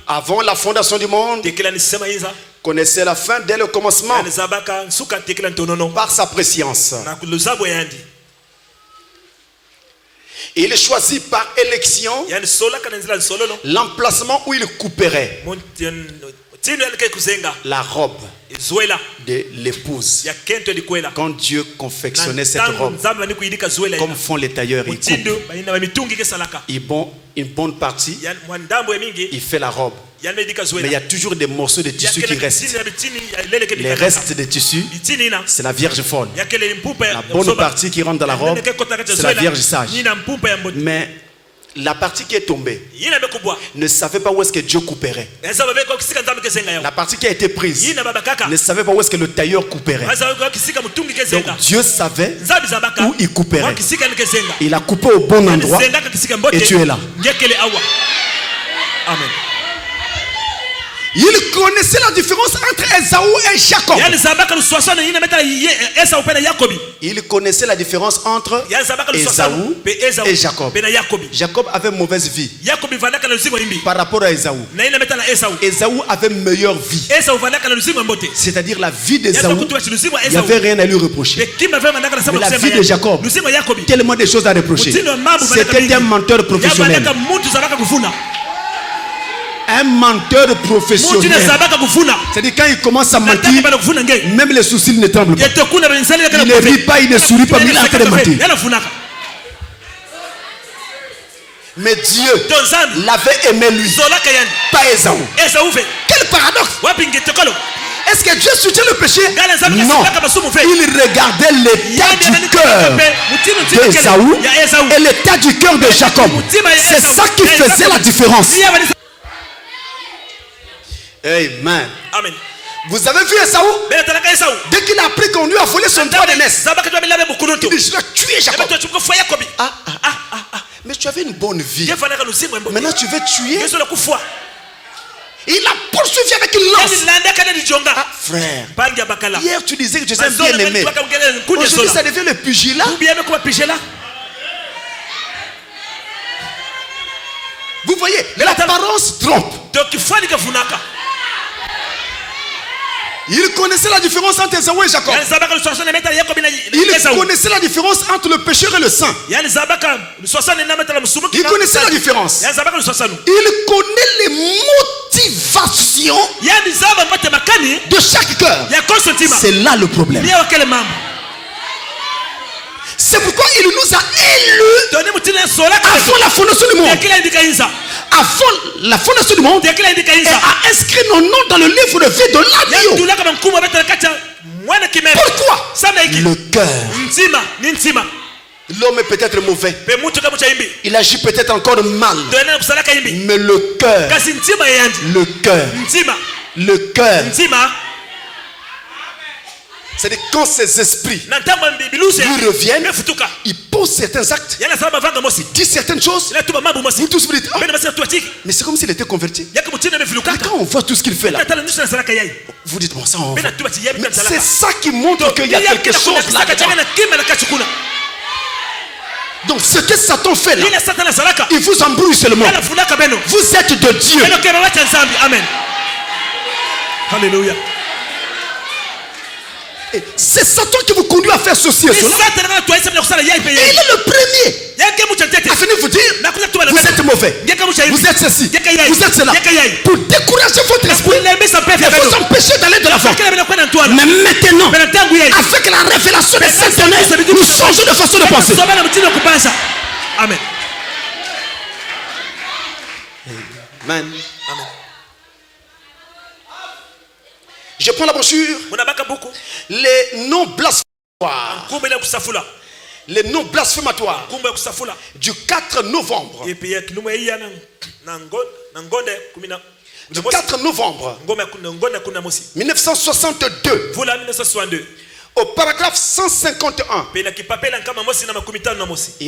avant la fondation du monde, connaissait la fin dès le commencement par sa préscience. Il choisit par élection l'emplacement où il couperait la robe de l'épouse. Quand Dieu confectionnait cette robe, comme font les tailleurs, ils coupent. Une bonne partie, il fait la robe. Mais il y a toujours des morceaux de tissu qui restent. Les restes de tissu, c'est la vierge folle. La bonne partie qui rentre dans la robe, c'est la vierge sage. Mais la partie qui est tombée ne savait pas où est-ce que Dieu couperait. La partie qui a été prise ne savait pas où est-ce que le tailleur couperait. Donc Dieu savait où il couperait. Il a coupé au bon endroit et tu es là. Amen. Il connaissait la différence entre Esaü et Jacob. Il connaissait la différence entre Esaü et Jacob. Jacob avait mauvaise vie par rapport à Esaü. Esaü avait meilleure vie. C'est-à-dire la vie d'Esaü, il n'y avait rien à lui reprocher. Mais la vie de Jacob, tellement de choses à reprocher. C'était un menteur professionnel. Un un menteur professionnel. C'est-à-dire quand il commence à mentir, même les sourcils ne tremblent pas. Il ne rit pas, il ne sourit pas, mais il est en train de mentir. Mais Dieu l'avait aimé lui, pas Ésaü. Quel paradoxe! Est-ce que Dieu soutient le péché? Non. Il regardait l'état du cœur d'Ésaü et l'état du cœur de Jacob. C'est ça qui faisait la différence. Amen. Amen. Vous avez vu Ésaü? Dès qu'il a appris qu'on lui a volé son droit d'aînesse, il dit: je vais tuer Jacob. Mais tu avais une bonne vie. Maintenant tu veux tuer? Il a poursuivi avec une lance. Frère, hier tu disais que tu es bien aimé. Aujourd'hui ça devient le pugilat. Vous voyez, l'apparence trompe. Il connaissait la différence entre Ésaü et Jacob. Il connaissait la différence entre le pécheur et le saint. Il connaissait la différence. Il connaît les motivations de chaque cœur. C'est là le problème. C'est pourquoi il nous a élus avant la fondation du monde. Avant la fondation du monde, et a inscrit nos noms dans le livre de vie de l'agneau. Pourquoi? Le cœur. L'homme est peut-être mauvais. Il agit peut-être encore mal. Mais le cœur. Le cœur. C'est-à-dire quand ces esprits lui reviennent, il pose certains actes, il dit certaines choses. Vous tous vous dites: oh, mais c'est comme s'il était converti. Mais quand on voit tout ce qu'il fait là, vous dites: bon, ça on voit. Mais c'est ça qui montre qu'il y a quelque chose là-dedans. Donc ce que Satan fait là, il vous embrouille seulement. Vous êtes de Dieu. Amen. Alléluia. C'est Satan qui vous conduit à faire ceci et cela. Et il est le premier à venir vous dire: vous êtes mauvais, vous êtes ceci, vous êtes cela, pour décourager votre esprit et vous empêcher d'aller de l'avant. Mais maintenant, avec la révélation des Saint-Tonnerres, nous changeons de façon de penser. Amen. Amen. Je prends la brochure. Les noms blasphématoires. Les noms blasphématoires du 4 novembre. Du 4 novembre 1962. Au paragraphe 151. Il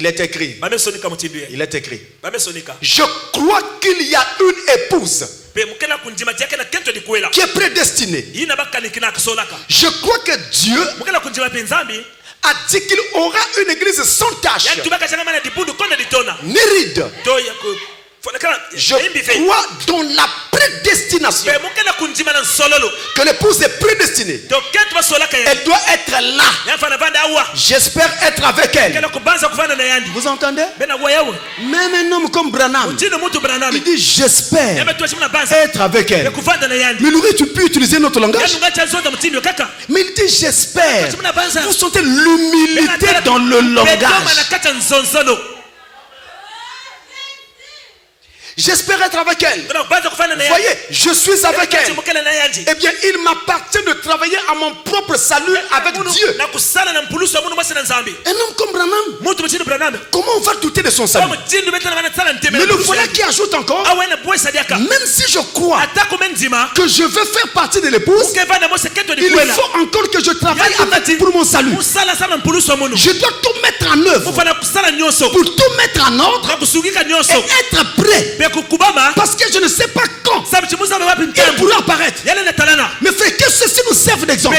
est écrit. Je crois qu'il y a une épouse qui est prédestinée. Je crois que Dieu a dit qu'il aura une église sans tache ni ride. Je crois dans la prédestination, que l'épouse est prédestinée. Elle doit être là. J'espère être avec elle. Vous entendez? Même un homme comme Branham, il dit: j'espère être avec elle. Mais il aurait pu utiliser notre langage. Mais il dit: j'espère. Vous sentez l'humilité dans le langage. J'espère être avec elle. Vous voyez, je suis avec elle. Eh bien, il m'appartient de travailler à mon propre salut avec Dieu. Un homme comme Branham, comment on va douter de son salut? Mais le voilà qui ajoute encore: même si je crois que je veux faire partie de l'épouse, il faut encore que je travaille avec pour mon salut. Je dois tout mettre en œuvre pour tout mettre en ordre et être prêt. Parce que je ne sais pas quand il pourra apparaître. Mais frère, que ceci nous serve d'exemple.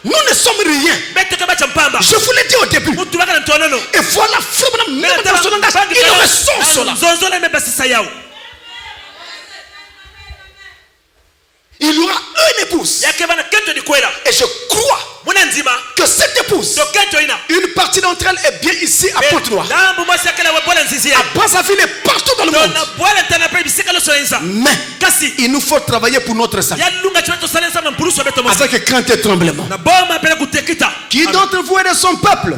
Nous ne sommes rien. Je vous l'ai dit au début. Et voilà, même dans son langage, il ressent cela. Il y aura une épouse. Et je crois que cette épouse, une partie d'entre elles est bien ici à Pointe-Noire. À Brazzaville et partout dans le monde. Mais il nous faut travailler pour notre salut. Avec crainte et tremblement. Qui d'entre vous est de son peuple?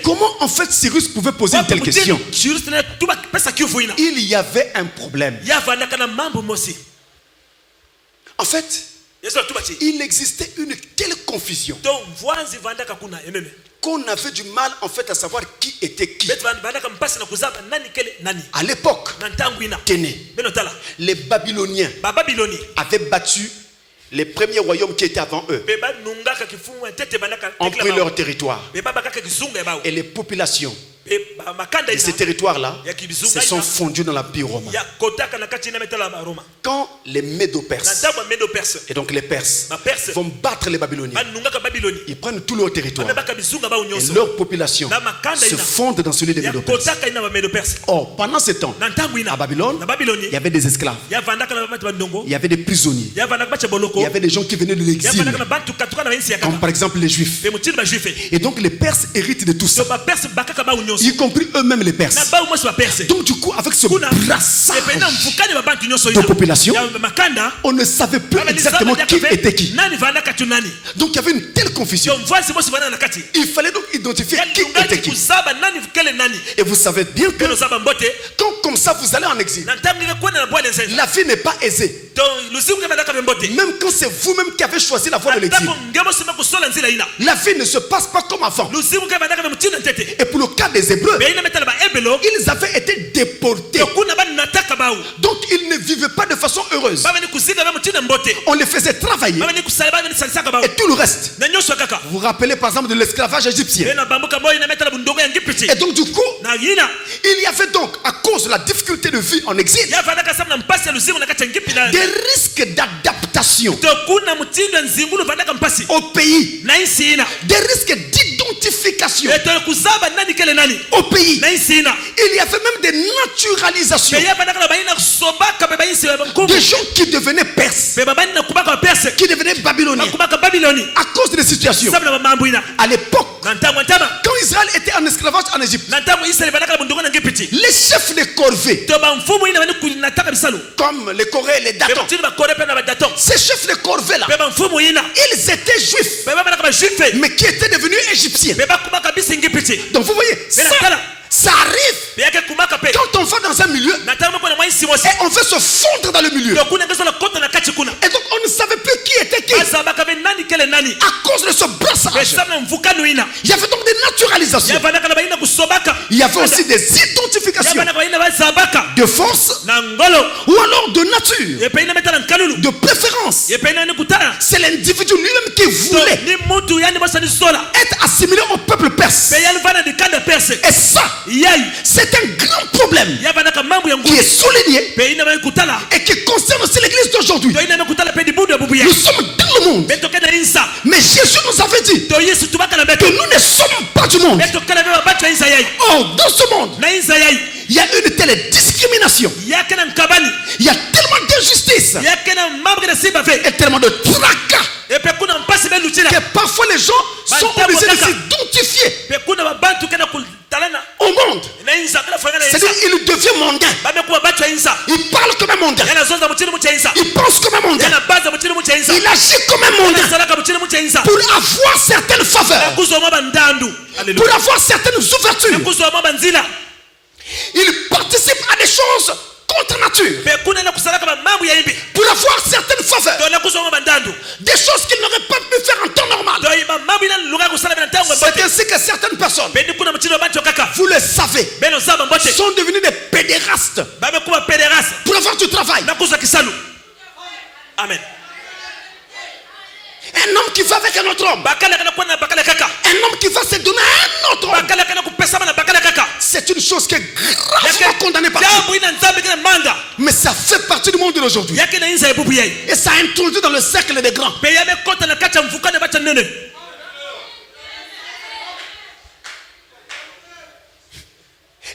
Comment en fait Cyrus pouvait poser une telle question? Il y avait un problème. En fait, il existait une telle confusion qu'on avait du mal en fait à savoir qui était qui. À l'époque, les Babyloniens avaient battu les premiers royaumes qui étaient avant eux, ont pris leur territoire et les populations de ces territoires-là se sont fondus dans l'Empire romain. Quand les Médo-Perses et donc les Perses vont battre les Babyloniens, ils prennent tout leur territoire et leur population se fondent dans celui des Médo-Perses. Or, pendant ce temps, à Babylone, il y avait des esclaves, il y avait des prisonniers, il y avait des gens qui venaient de l'exil, comme par exemple les Juifs. Et donc les Perses héritent de tout ça, y compris eux-mêmes les Perses. Donc du coup, avec ce brassage de population, on ne savait plus exactement qui était qui. Donc il y avait une telle confusion. Il fallait donc identifier qui était qui. Et vous savez bien que quand comme ça vous allez en exil, la vie n'est pas aisée. Même quand c'est vous-même qui avez choisi la voie de l'exil, la vie ne se passe pas comme avant. Et pour le cas des Hébreux, ils avaient été déportés. Donc ils ne vivaient pas de façon heureuse. On les faisait travailler et tout le reste. Vous vous rappelez par exemple de l'esclavage égyptien. Et donc du coup, il y avait donc, à cause de la difficulté de vie en exil, des risques d'adaptation au pays, des risques d'identification au pays. Il y avait même des naturalisations, des gens qui devenaient perses, qui devenaient babyloniens à cause des situations. À l'époque, quand Israël était en esclavage en Égypte, les chefs des corvées, comme les Corées et les Datons, ces chefs de corvée là, ils étaient juifs, mais qui étaient devenus égyptiens. Donc vous voyez, ça arrive quand on va dans un milieu et on veut se fondre dans le milieu. Et donc on ne savait plus qui était qui à cause de ce brassage. Il y avait donc des naturalisations. Il y avait aussi des identifications de force ou alors de nature, de préférence. C'est l'individu lui-même qui voulait être assimilé au peuple perse. Et ça, c'est un grand problème qui est souligné et qui concerne aussi l'église d'aujourd'hui. Nous sommes dans le monde, mais Jésus nous avait dit que nous ne sommes pas du monde. Or, dans ce monde, il y a une telle discrimination, il y a tellement d'injustice et tellement de tracas que parfois les gens sont obligés de s'identifier au monde. C'est-à-dire qu'il devient mondain. Il parle comme un mondain. Il pense comme un mondain. Il agit comme un mondain pour avoir certaines faveurs, pour avoir certaines ouvertures. Il participe à des choses contre nature pour avoir certaines faveurs, des choses qu'il n'aurait pas pu faire en temps normal. C'est ainsi que certaines personnes, vous le savez, sont devenues des pédérastes pour avoir du travail. Amen. Un homme qui va avec un autre homme, un homme qui va se donner à un autre homme, c'est une chose qui est gravement condamnée par Dieu. Mais ça fait partie du monde d'aujourd'hui. Et ça a introduit dans le cercle des grands.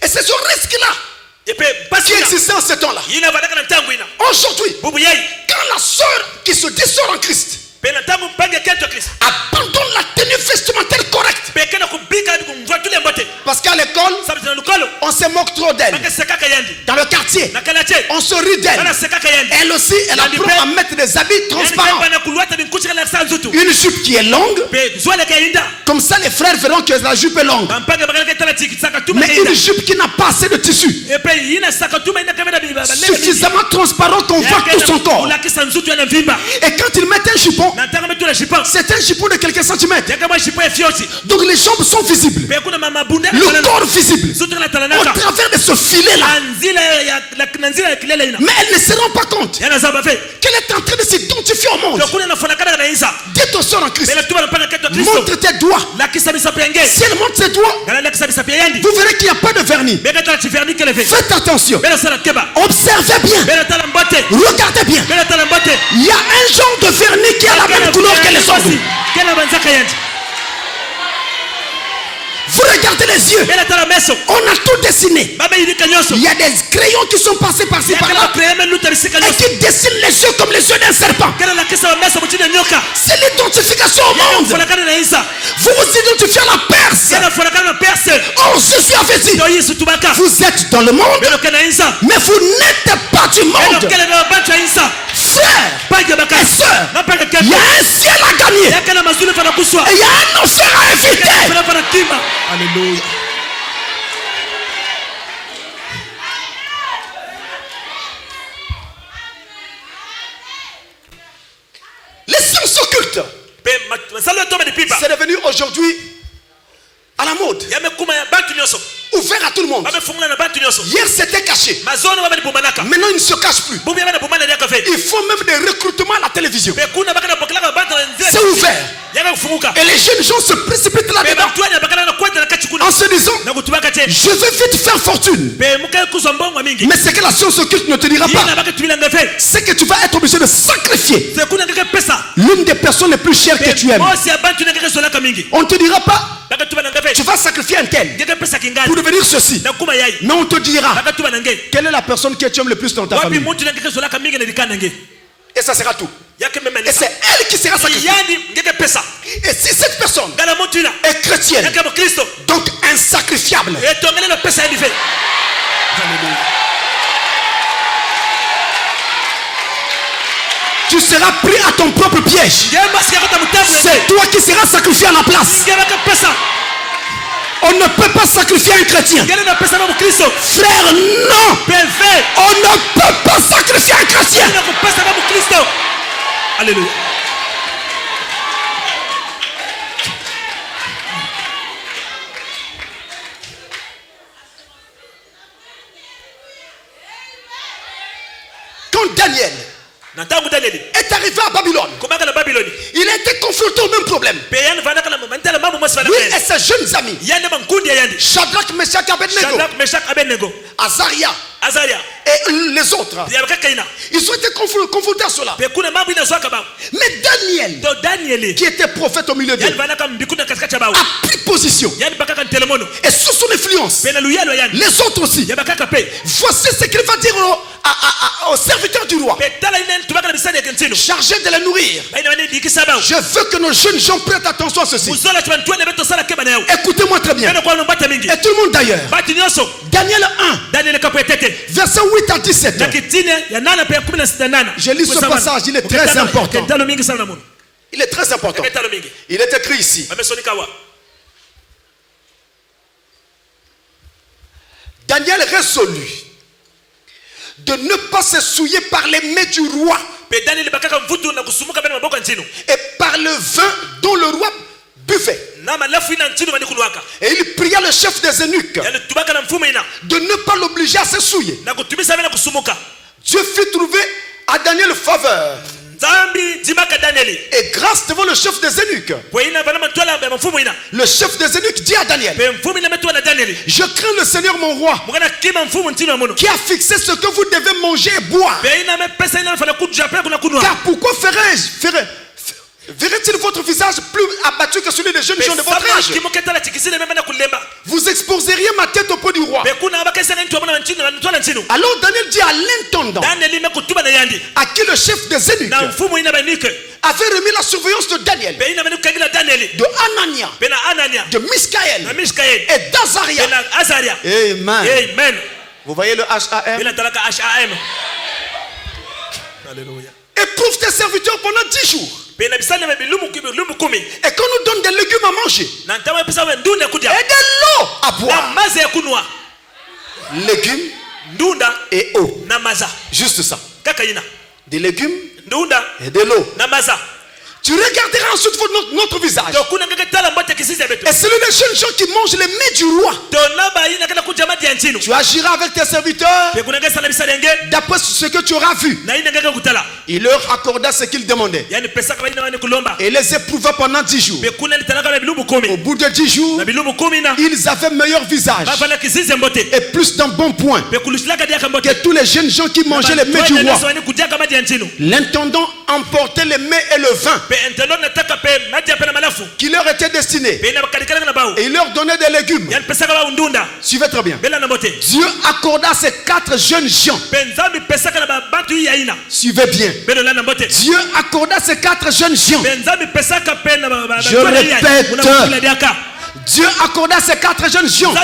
Et c'est ce risque-là qui existait en ce temps-là. Aujourd'hui, quand la sœur qui se dit sœur en Christ abandonne la tenue vestimentaire correcte. Parce qu'à l'école, on se moque trop d'elle. Dans le quartier, on se rit d'elle. Elle aussi, elle apprend à mettre des habits transparents. Une jupe qui est longue, comme ça les frères verront que la jupe est longue. Mais une jupe qui n'a pas assez de tissu, suffisamment transparent qu'on voit tout son corps. Et quand ils mettent un jupon, c'est un jupon de quelques centimètres. Donc les jambes sont visibles, le corps visible, au travers de ce filet-là. Mais elle ne se rend pas compte qu'elle est en train de s'identifier au monde. Dis ton sort en Christ, montre tes doigts. Si elle montre ses doigts, vous verrez qu'il n'y a pas de vernis. Faites attention, observez bien, regardez bien. Il y a un genre de vernis qui a la même couleur que les ongles. Vous regardez les yeux, on a tout dessiné. Il y a des crayons qui sont passés par-ci par-là et qui dessinent les yeux comme les yeux d'un serpent. C'est l'identification au monde. Vous vous identifiez à la Perse. Oh, Jésus avait dit, vous êtes dans le monde, mais vous n'êtes pas du monde. Frères et sœurs, il y a un ciel à gagner et il y a un enfer à éviter. Alléluia. Les sciences occultes, c'est devenu aujourd'hui à la mode, ouvert à tout le monde. Hier c'était caché, maintenant il ne se cache plus. Il faut même des recrutements à la télévision. C'est ouvert et les jeunes gens se précipitent là-dedans en se disant, je veux vite faire fortune. Mais ce que la science occulte ne te dira pas, c'est que tu vas être obligé de sacrifier l'une des personnes les plus chères que tu aimes. On ne te dira pas, tu vas sacrifier un tel pour devenir ceci. Mais on te dira, quelle est la personne que tu aimes le plus dans ta famille? Et ça sera tout. Et c'est elle qui sera sacrifiée. Et si cette personne est chrétienne, donc insacrifiable, tu seras pris à ton propre piège. C'est toi qui seras sacrifié à la place. On ne peut pas sacrifier un chrétien. Frère, non. On ne peut pas sacrifier un chrétien. Alléluia. Quand Daniel est arrivé à Babylone, il a été confronté au même problème. Lui et ses jeunes amis, Shadrach, Meshach, Abednego, Azaria et les autres, ils ont été confrontés à cela. Mais Daniel, qui était prophète au milieu d'eux, a pris position. Et sous son influence, les autres aussi. Voici ce qu'il va dire aux serviteurs du roi, chargé de les nourrir. Je veux que nos jeunes gens prêtent attention à ceci. Écoutez-moi très bien. Et tout le monde d'ailleurs. Daniel 1, verset 8 à 17. Je lis ce passage, il est très important. Il est très important. Il est écrit ici. Daniel résolut de ne pas se souiller par les mets du roi et par le vin dont le roi buvait. Et il pria le chef des eunuques de ne pas l'obliger à se souiller. Dieu fit trouver à Daniel faveur et grâce devant le chef des eunuques. Le chef des eunuques dit à Daniel, je crains le Seigneur mon roi qui a fixé ce que vous devez manger et boire. Car pourquoi verrait-il votre visage plus abattu que celui des jeunes gens de votre âge? Vous exposeriez ma tête au pot du roi. Alors Daniel dit à l'intendant, à qui le chef des eunuques avait remis la surveillance de Daniel, de Anania, de Miskaël et d'Azaria. Amen. Vous voyez le HAM? Alléluia. Éprouve tes serviteurs pendant 10 jours. Et qu'on nous donne des légumes à manger et de l'eau à boire. Légumes et eau. Juste ça. Des légumes et de l'eau. Tu regarderas ensuite notre visage. Et c'est les jeunes gens qui mangent les mets du roi. Tu agiras avec tes serviteurs d'après ce que tu auras vu. Il leur accorda ce qu'ils demandaient. Et les éprouva pendant 10 jours. Au bout de 10 jours, ils avaient meilleur visage et plus d'un bon point que tous les jeunes gens qui mangeaient les mets du roi. L'intendant emportait les mets et le vin qui leur était destiné, et il leur donnait des légumes. Suivez très bien. Dieu accorda ces 4 jeunes gens. Suivez bien. Dieu accorda ces 4 jeunes gens. Je répète, Dieu accorda ces 4 jeunes gens de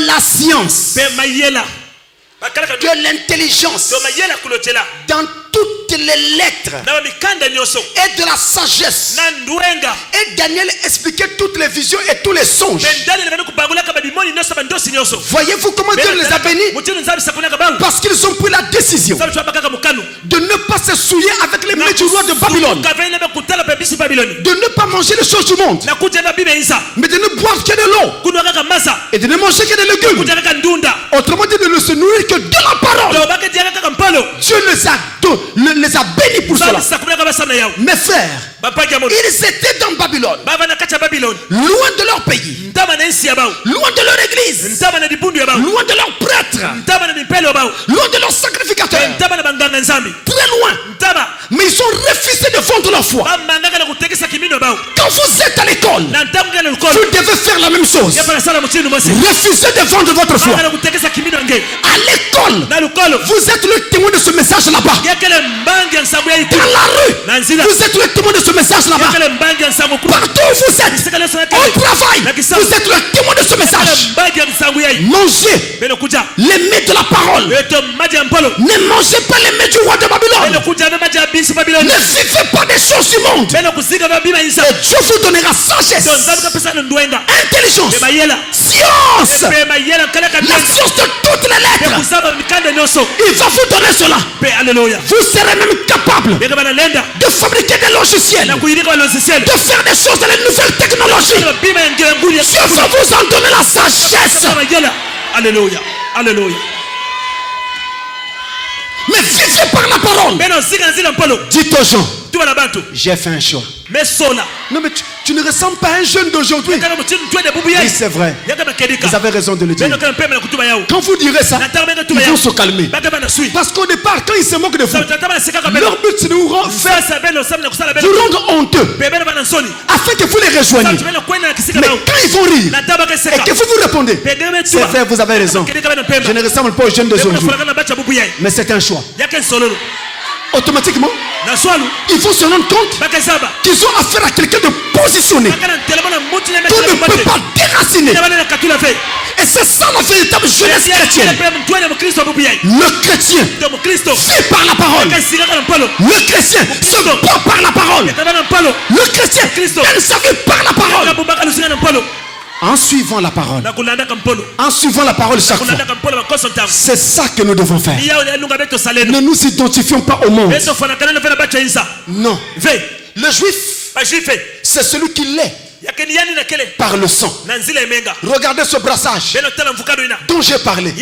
la science, de l'intelligence, dans toutes les lettres et de la sagesse. Et Daniel expliquait toutes les visions et tous les songes. Voyez-vous comment Dieu les a bénis? Parce qu'ils ont pris la décision de ne pas se souiller avec les mets du roi de Babylone, de ne pas manger les choses du monde, mais de ne boire que de l'eau et de ne manger que des légumes. Autrement dit, de ne se nourrir que de la parole. Dieu les a bénis pour cela. Mes frères, ils étaient dans Babylone, loin de leur pays, loin de leur église, loin de leurs prêtres, loin de leurs sacrificateurs, très loin. Mais ils ont refusé de vendre leur foi. Quand vous êtes à l'école, vous devez faire la même chose. Refusez de vendre votre foi. À l'école, vous êtes le témoin de ce message là-bas. Dans la rue, vous êtes le témoin de ce message là-bas. Partout où vous êtes, au travail, vous êtes le témoin de ce message. Mangez les mets de la parole. Ne mangez pas les mets du roi de Babylone. Ne vivez pas des choses du monde. Et Dieu vous donnera sagesse, intelligence, science, la science de toutes les lettres. Il va vous donner cela. Vous serez même capable de fabriquer des logiciels, de faire des choses dans les nouvelles technologies. Dieu va vous en donner la sagesse. Alléluia. Alléluia. Mais vivez par la parole. Dites aux gens, j'ai fait un choix. Non, mais tu ne ressembles pas à un jeune d'aujourd'hui. Oui, c'est vrai. Vous avez raison de le dire. Quand vous direz ça, ils vont se calmer. Parce qu'au départ, quand ils se moquent de vous, leur but c'est de vous rendre honteux, afin que vous les rejoigniez. Mais quand ils vont rire et que vous vous répondez, c'est vrai, vous avez raison, je ne ressemble pas aux jeunes d'aujourd'hui. Mais c'est un choix. Automatiquement, il faut se rendre compte qu'ils ont affaire à quelqu'un de positionné, qu'on ne peut pas déraciner. Et c'est ça la véritable jeunesse chrétienne. Le chrétien vit par la parole. Le chrétien se bat par la parole. Le chrétien gagne sa vie par la parole. En suivant la parole. En suivant la parole chaque fois. C'est ça que nous devons faire. Ne nous identifions pas au monde. Non. Le juif, c'est celui qui l'est par le sang. Regardez ce brassage dont j'ai parlé.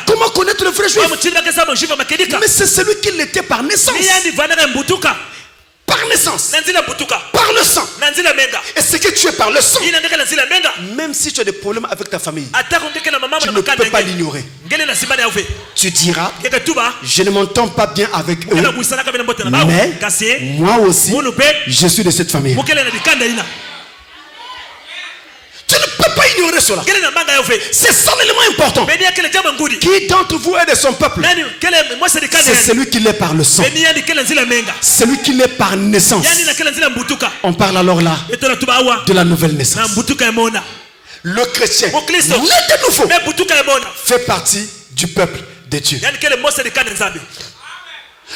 Comment connaître le vrai juif? Mais c'est celui qui l'était par naissance. Par naissance, par le sang. Et ce que tu es par le sang, même si tu as des problèmes avec ta famille, tu ne peux pas l'ignorer. Tu diras, je ne m'entends pas bien avec eux, mais moi aussi, je suis de cette famille. Tu ne peux pas pas ignorer cela. C'est ça l'élément important. Qui d'entre vous est de son peuple? C'est celui qui l'est par le sang. Celui qui l'est par naissance. On parle alors là de la nouvelle naissance. Le chrétien, né de nouveau, fait partie du peuple de Dieu.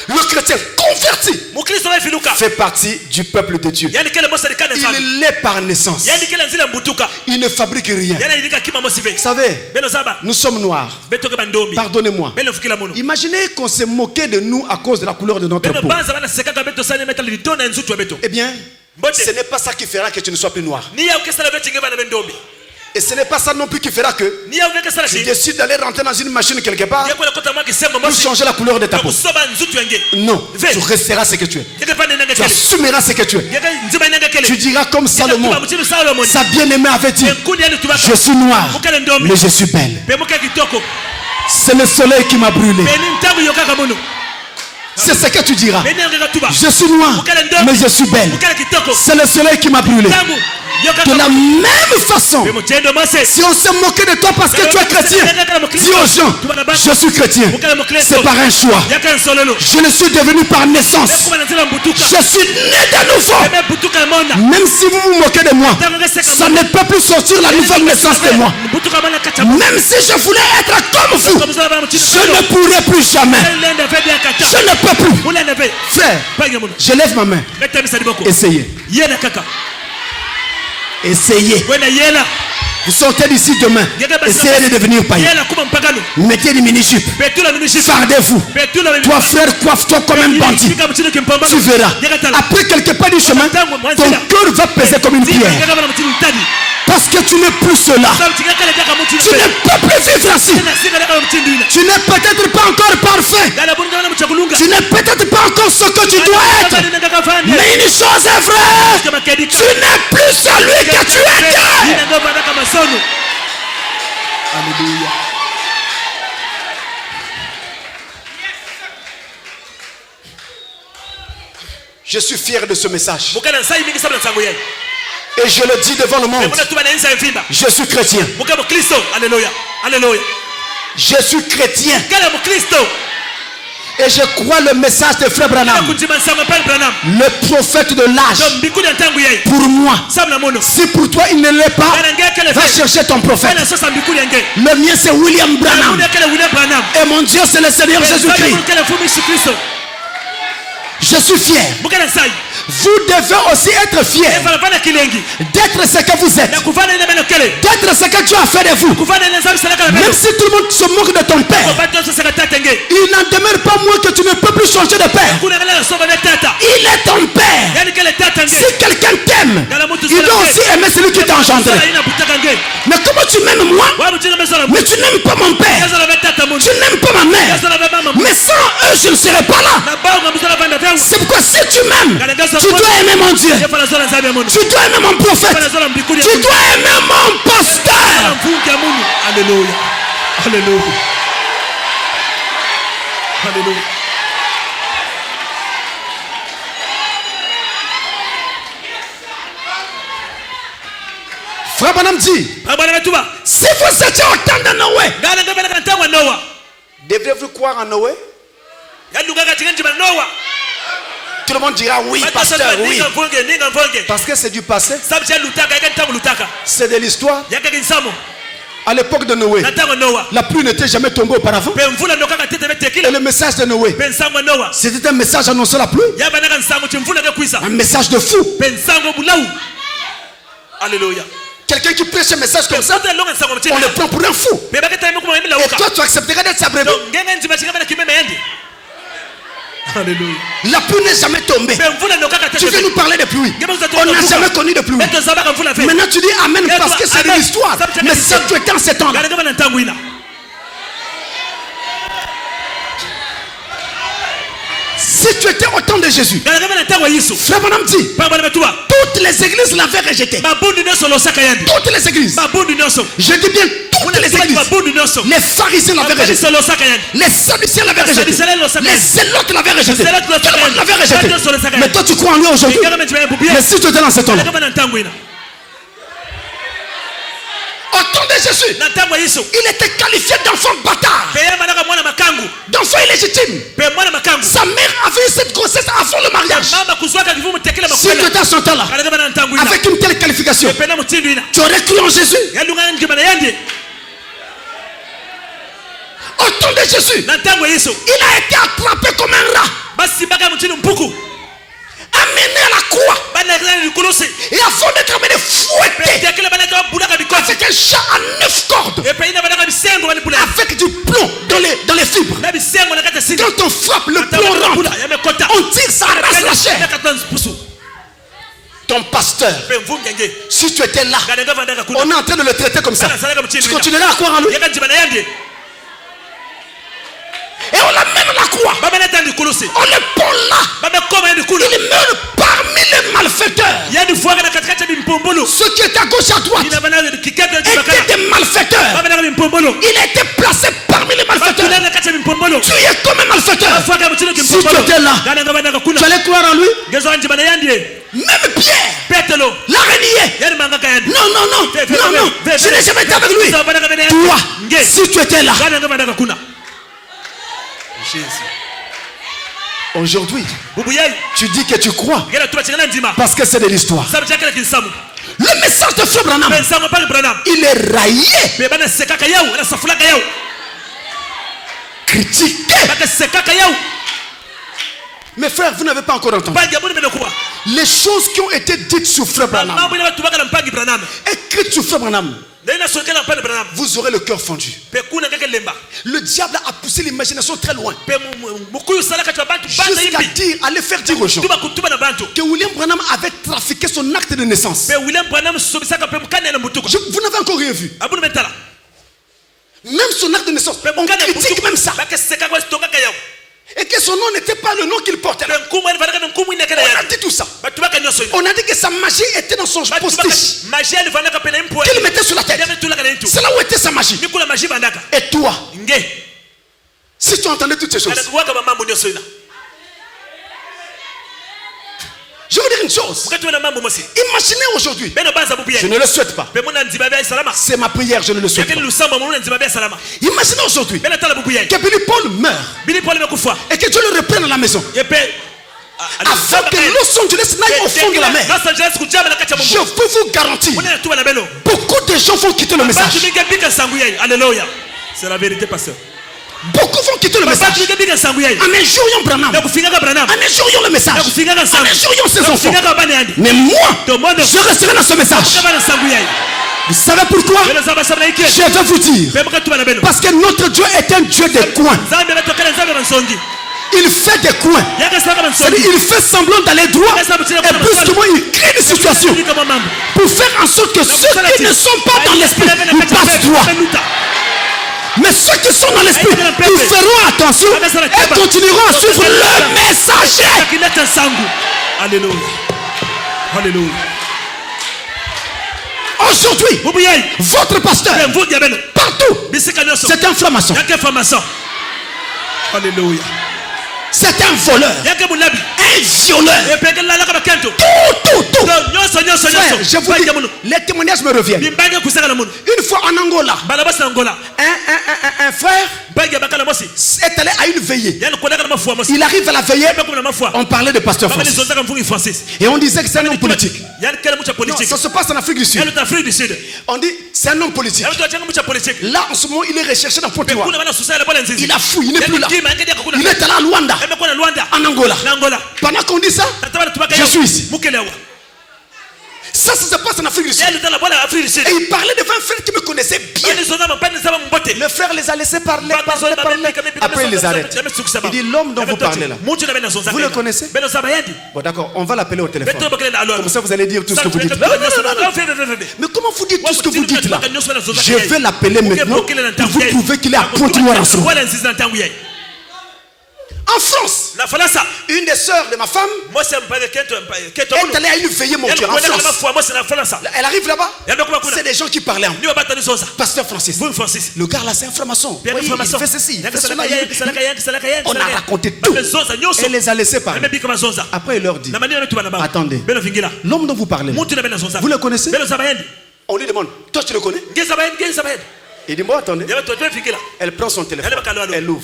Le chrétien converti fait partie du peuple de Dieu. Il l'est par naissance. Il ne fabrique rien. Vous savez, nous sommes noirs. Pardonnez-moi. Imaginez qu'on s'est moqué de nous à cause de la couleur de notre peau. Eh bien, ce n'est pas ça qui fera que tu ne sois plus noir. Et ce n'est pas ça non plus qui fera que tu décides d'aller rentrer dans une machine quelque part pour changer la couleur de ta peau. Non, tu resteras ce que tu es. Tu assumeras ce que tu es. Tu diras comme Salomon, sa bien-aimée avait dit, je suis noir, mais je suis belle. C'est le soleil qui m'a brûlé. C'est ce que tu diras. Je suis noir, mais je suis belle. C'est le soleil qui m'a brûlé. De la même façon, si on s'est moqué de toi parce que tu es chrétien, dis aux gens, je suis chrétien. C'est par un choix. Je le suis devenu par naissance. Je suis né de nouveau. Même si vous vous moquez de moi, ça ne peut plus sortir la nouvelle naissance de moi. Même si je voulais être comme vous, je ne pourrai plus jamais. Je ne peux plus. Frère, je lève ma main. Essayez. Essayez. Vous sortez d'ici demain. Essayez de devenir païen. Mettez des mini-jupes. Fardez-vous. Toi frère, coiffe-toi comme un bandit. Tu verras. Après quelques pas du chemin, ton cœur va peser comme une pierre. Parce que tu n'es plus cela. Tu ne peux plus vivre ainsi. Tu n'es peut-être pas encore parfait. Tu n'es peut-être pas encore ce que tu dois être. Mais une chose est vraie. Tu n'es plus celui que tu étais. Alléluia. Je suis fier de ce message. Et je le dis devant le monde. Je suis chrétien. Je suis chrétien. Et je crois le message de Frère Branham. Le prophète de l'âge. Pour moi. Si pour toi il ne l'est pas, va chercher ton prophète. Le mien c'est William Branham. Et mon Dieu c'est le Seigneur Jésus-Christ. Je suis fier. Vous devez aussi être fier d'être ce que vous êtes, d'être ce que Dieu a fait de vous. Même si tout le monde se moque de ton père, il n'en demeure pas moins que tu ne peux plus changer de père. Il est ton père. Si quelqu'un t'aime, il doit aussi aimer celui qui t'a engendré. Mais comment tu m'aimes moi, mais tu n'aimes pas mon père, tu n'aimes pas ma mère, mais sans eux je ne serais pas là. C'est pourquoi si tu m'aimes, tu dois aimer mon Dieu, tu dois aimer mon prophète, tu dois aimer mon pasteur. Alléluia. Alléluia. Alléluia. Frère Branham dit, si vous étiez au temps de Noé, devriez-vous croire en Noé? Tout le monde dira oui, pasteur, oui. Parce que c'est du passé. C'est de l'histoire. À l'époque de Noé, la pluie n'était jamais tombée auparavant. Et le message de Noé, c'était un message annonçant la pluie. Un message de fou. Alléluia. Quelqu'un qui prêche un message comme ça, on le prend pour un fou. Et toi, tu accepterais d'être sabrévé? Alléluia. La pluie n'est jamais tombée. Tu viens nous parler de pluie. On n'a jamais connu de pluie. Maintenant tu dis amen parce que c'est de l'histoire. Mais ça tu étais en ces temps. Si tu étais au temps de Jésus, Frère Branham dit, toutes les églises l'avaient rejeté. Toutes les églises. Je dis bien toutes les églises. Les pharisiens l'avaient rejeté. Les sadducéens l'avaient rejeté. Les zélotes l'avaient rejeté. Tout le monde l'avait rejeté. Mais toi tu crois en lui aujourd'hui. Mais si tu étais dans ce temps-là, Jésus, il était qualifié d'enfant bâtard, d'enfant illégitime. Sa mère avait eu cette grossesse avant le mariage. Si tu étais à son temps là, avec une telle qualification, tu aurais cru en Jésus. Au temps de Jésus, il a été attrapé comme un rat, amené à la croix, et avant d'être amené fouetté avec un chat à 9 cordes, avec du plomb dans les fibres. Quand on frappe, le plomb rentre, on tire, ça arrache la chair. Ton pasteur, si tu étais là, on est en train de le traiter comme ça, tu continuerais à croire en lui. Et on l'amène à la croix, on le pond là, il meurt parmi les malfaiteurs. Ceux qui étaient à gauche à droite étaient des malfaiteurs. Il a été placé parmi les malfaiteurs. Tu es comme un malfaiteur. Si tu étais là, tu allais croire en lui. Même Pierre l'a renié. Non, je n'ai jamais été avec lui. Toi, si tu étais là, Jésus. Aujourd'hui, tu dis que tu crois parce que c'est de l'histoire. Le message de Frère Branham, il est raillé, critiqué. Mes frères, vous n'avez pas encore entendu les choses qui ont été dites sur Frère Branham, écrites sur Frère Branham. Vous aurez le cœur fendu. Le diable a poussé l'imagination très loin, jusqu'à dire, aller faire dire aux gens que William Branham avait trafiqué son acte de naissance. Vous n'avez encore rien vu. Même son acte de naissance, on critique même ça. Et que son nom n'était pas le nom qu'il portait. On a dit tout ça. On a dit que sa magie était dans son postiche qu'il mettait sur la tête. C'est là où était sa magie. Et toi, si tu entendais toutes ces choses, je veux dire une chose. Imaginez aujourd'hui, je ne le souhaite pas, c'est ma prière, je ne le souhaite pas. Imaginez aujourd'hui que Billy Paul meurt et que Dieu le reprenne à la maison, afin que Los Angeles n'aille au fond de la mer. Je peux vous garantir, beaucoup de gens vont quitter le message. Alléluia. C'est la vérité, pasteur. Beaucoup vont quitter le message. En injuriant Branham, en injuriant le message, en injuriant ses enfants. Mais moi, je resterai dans ce message. Vous savez pourquoi? Je vais vous dire. Parce que notre Dieu est un Dieu des coins. Il fait des coins. Il fait semblant d'aller droit. Et brusquement il crée des situations pour faire en sorte que ceux qui ne sont pas dans l'esprit passent droit. Mais ceux qui sont dans l'esprit, ils feront attention et continueront à suivre le messager. Alléluia. Alléluia. Aujourd'hui, votre pasteur, partout, c'est un franc-maçon. Alléluia. C'est un voleur, un violeur. Tout. Frère, je vous dis, les témoignages me reviennent. Une fois en Angola, un frère est allé à une veillée. Il arrive à la veillée, on parlait de pasteur Francis. Et on disait que c'est un homme politique. Non, ça se passe en Afrique du Sud. On dit c'est un homme politique. Là en ce moment il est recherché dans Pointe-Noire. Il a fouillé, il n'est plus là. Il est allé à Luanda, en Angola. Pendant qu'on dit ça, je suis ici. Ça se passe en Afrique du Sud. Et il parlait devant un frère qui me connaissait bien. Le frère les a laissés parler. Après il les arrête. Il dit l'homme dont vous parlez là, vous le connaissez? Bon d'accord, on va l'appeler au téléphone. Comme ça vous allez dire tout ce que vous dites. Non. Mais comment vous dites tout ce que vous dites là? Je vais l'appeler maintenant pour vous prouver qu'il est à Pointe-Noire en ce moment. En France, une des sœurs de ma femme est allée à une veillée mortuaire en France. Elle arrive là-bas, c'est des gens qui parlaient en Pasteur Francis. Le gars là c'est un franc-maçon. Il fait ceci, il fait cela. On a raconté tout et les a laissés parler. Après il leur dit, attendez, l'homme dont vous parlez, vous le connaissez? On lui demande, toi tu le connais? Il dit, bon, attendez. Elle prend son téléphone, elle l'ouvre,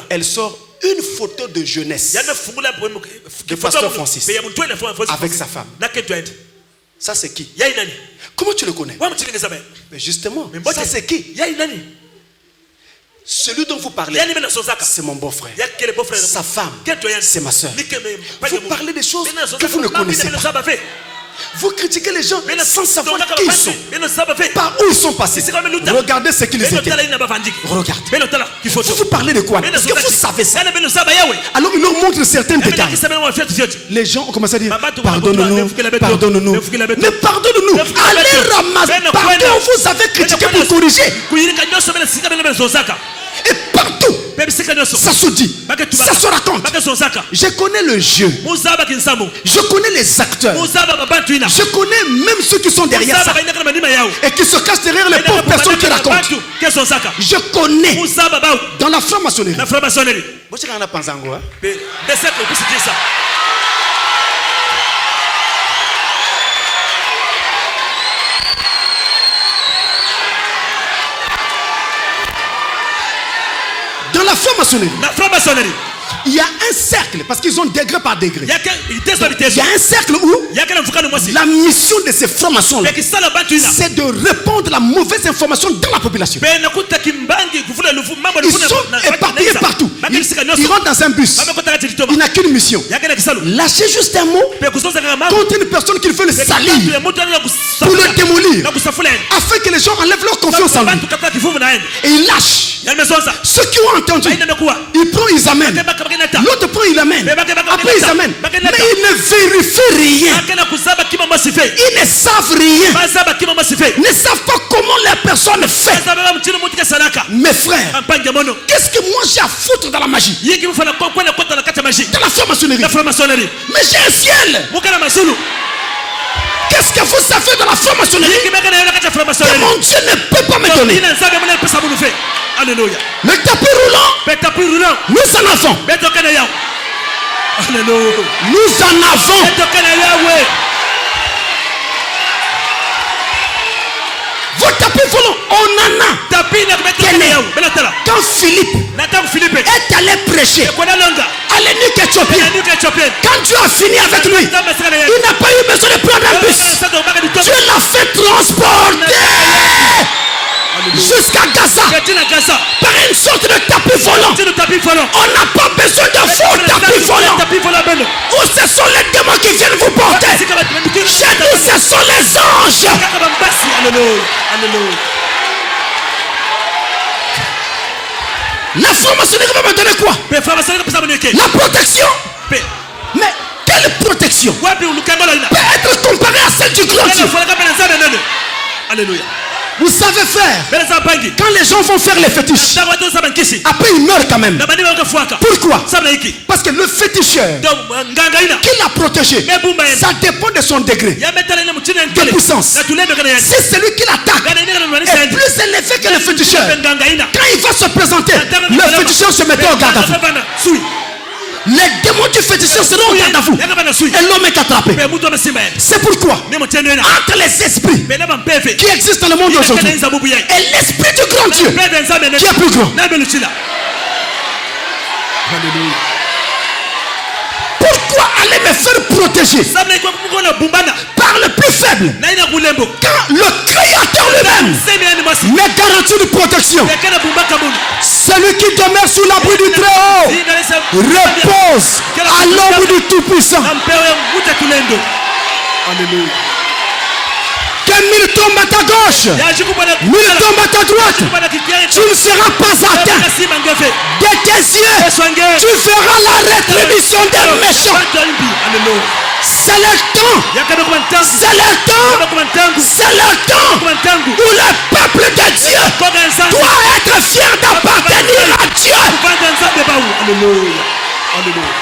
elle sort une photo de jeunesse de Pasteur Francis avec sa femme. Ça c'est qui? Comment tu le connais? Mais justement, ça c'est qui? Celui dont vous parlez, c'est mon beau-frère. Sa femme, c'est ma soeur. Vous parlez des choses que vous ne connaissez pas. Vous critiquez les gens sans savoir qui ils sont, par où ils sont passés. Regardez ce qu'ils étaient. Regardez. Vous parlez de quoi? Est-ce que vous savez ça? Alors il leur montre certains détails. Les gens ont commencé à dire, pardonne-nous, pardonne-nous. Mais pardonne-nous. Allez ramasser. Pardon, vous avez critiqué pour corriger. Et partout, ça se dit, ça se raconte. Je connais le jeu. Je connais les acteurs. Je connais même ceux qui sont derrière ça et qui se cachent derrière les pauvres personnes qui racontent. Je connais dans la franc-maçonnerie. Dans la franc-maçonnerie, il y a un cercle, parce qu'ils ont degré par degré. Il y a un cercle où la mission de ces francs-maçons, c'est de répandre la mauvaise information dans la population. Ils sont éparpillés partout. Ils rentrent dans un bus. Il n'a qu'une mission. Lâcher juste un mot contre une personne qu'il veut le salir, pour le démolir, afin que les gens enlèvent leur confiance en lui. Et il lâche. Ceux qui ont entendu, ils prennent, ils amènent. L'autre prend, il amène. Après, ils amènent. Mais ils ne vérifient rien. Ils ne savent rien. Ils ne savent pas comment la personne fait. Mes frères, qu'est-ce que moi j'ai à foutre dans la magie? Dans la franc-maçonnerie. Mais j'ai un ciel. Qu'est-ce que vous savez dans la franc-maçonnerie que mon Dieu ne peut pas me donner? Alléluia. Le tapis roulant, nous en avons. Alléluia. Nous en avons. Vos tapis volants, on en a. Quand Philippe est allé prêcher à l'eunuque éthiopien, quand Dieu a fini avec lui, il n'a pas eu besoin de prendre un bus. Dieu l'a fait transporter jusqu'à Gaza par une sorte de tapis volant. On n'a pas besoin de faux tapis volants. Où ce sont les démons qui viennent vous porter? Chez nous, ce sont les anges. La franc-maçonnerie va me donner quoi? La protection. Mais quelle protection peut être comparée à celle du grand Dieu? Alléluia. Vous savez faire. Quand les gens vont faire les fétiches, après ils meurent quand même. Pourquoi? Parce que le féticheur qui l'a protégé, ça dépend de son degré de puissance. Si c'est lui qui l'attaque est plus élevé que le féticheur, quand il va se présenter, le féticheur se mettait au garde à vous. Les démons du féticheur seront au garde à vous. Et l'homme est attrapé. C'est pourquoi entre les esprits qui existent dans le monde aujourd'hui et l'esprit du grand Dieu qui est plus grand. Alléluia. Pourquoi aller me faire protéger par le plus faible quand le Créateur lui-même me garantit une protection? Celui qui demeure sous l'abri du Très-Haut repose à l'ombre du Tout-Puissant. Alléluia. Que 1000 tombent à ta gauche, 1000 tombent à ta droite, tu ne seras pas atteint. De tes yeux, tu verras la rétribution des méchants. C'est le temps. C'est le temps. C'est le temps où le peuple de Dieu doit être fier d'appartenir à Dieu. Alléluia. Alléluia.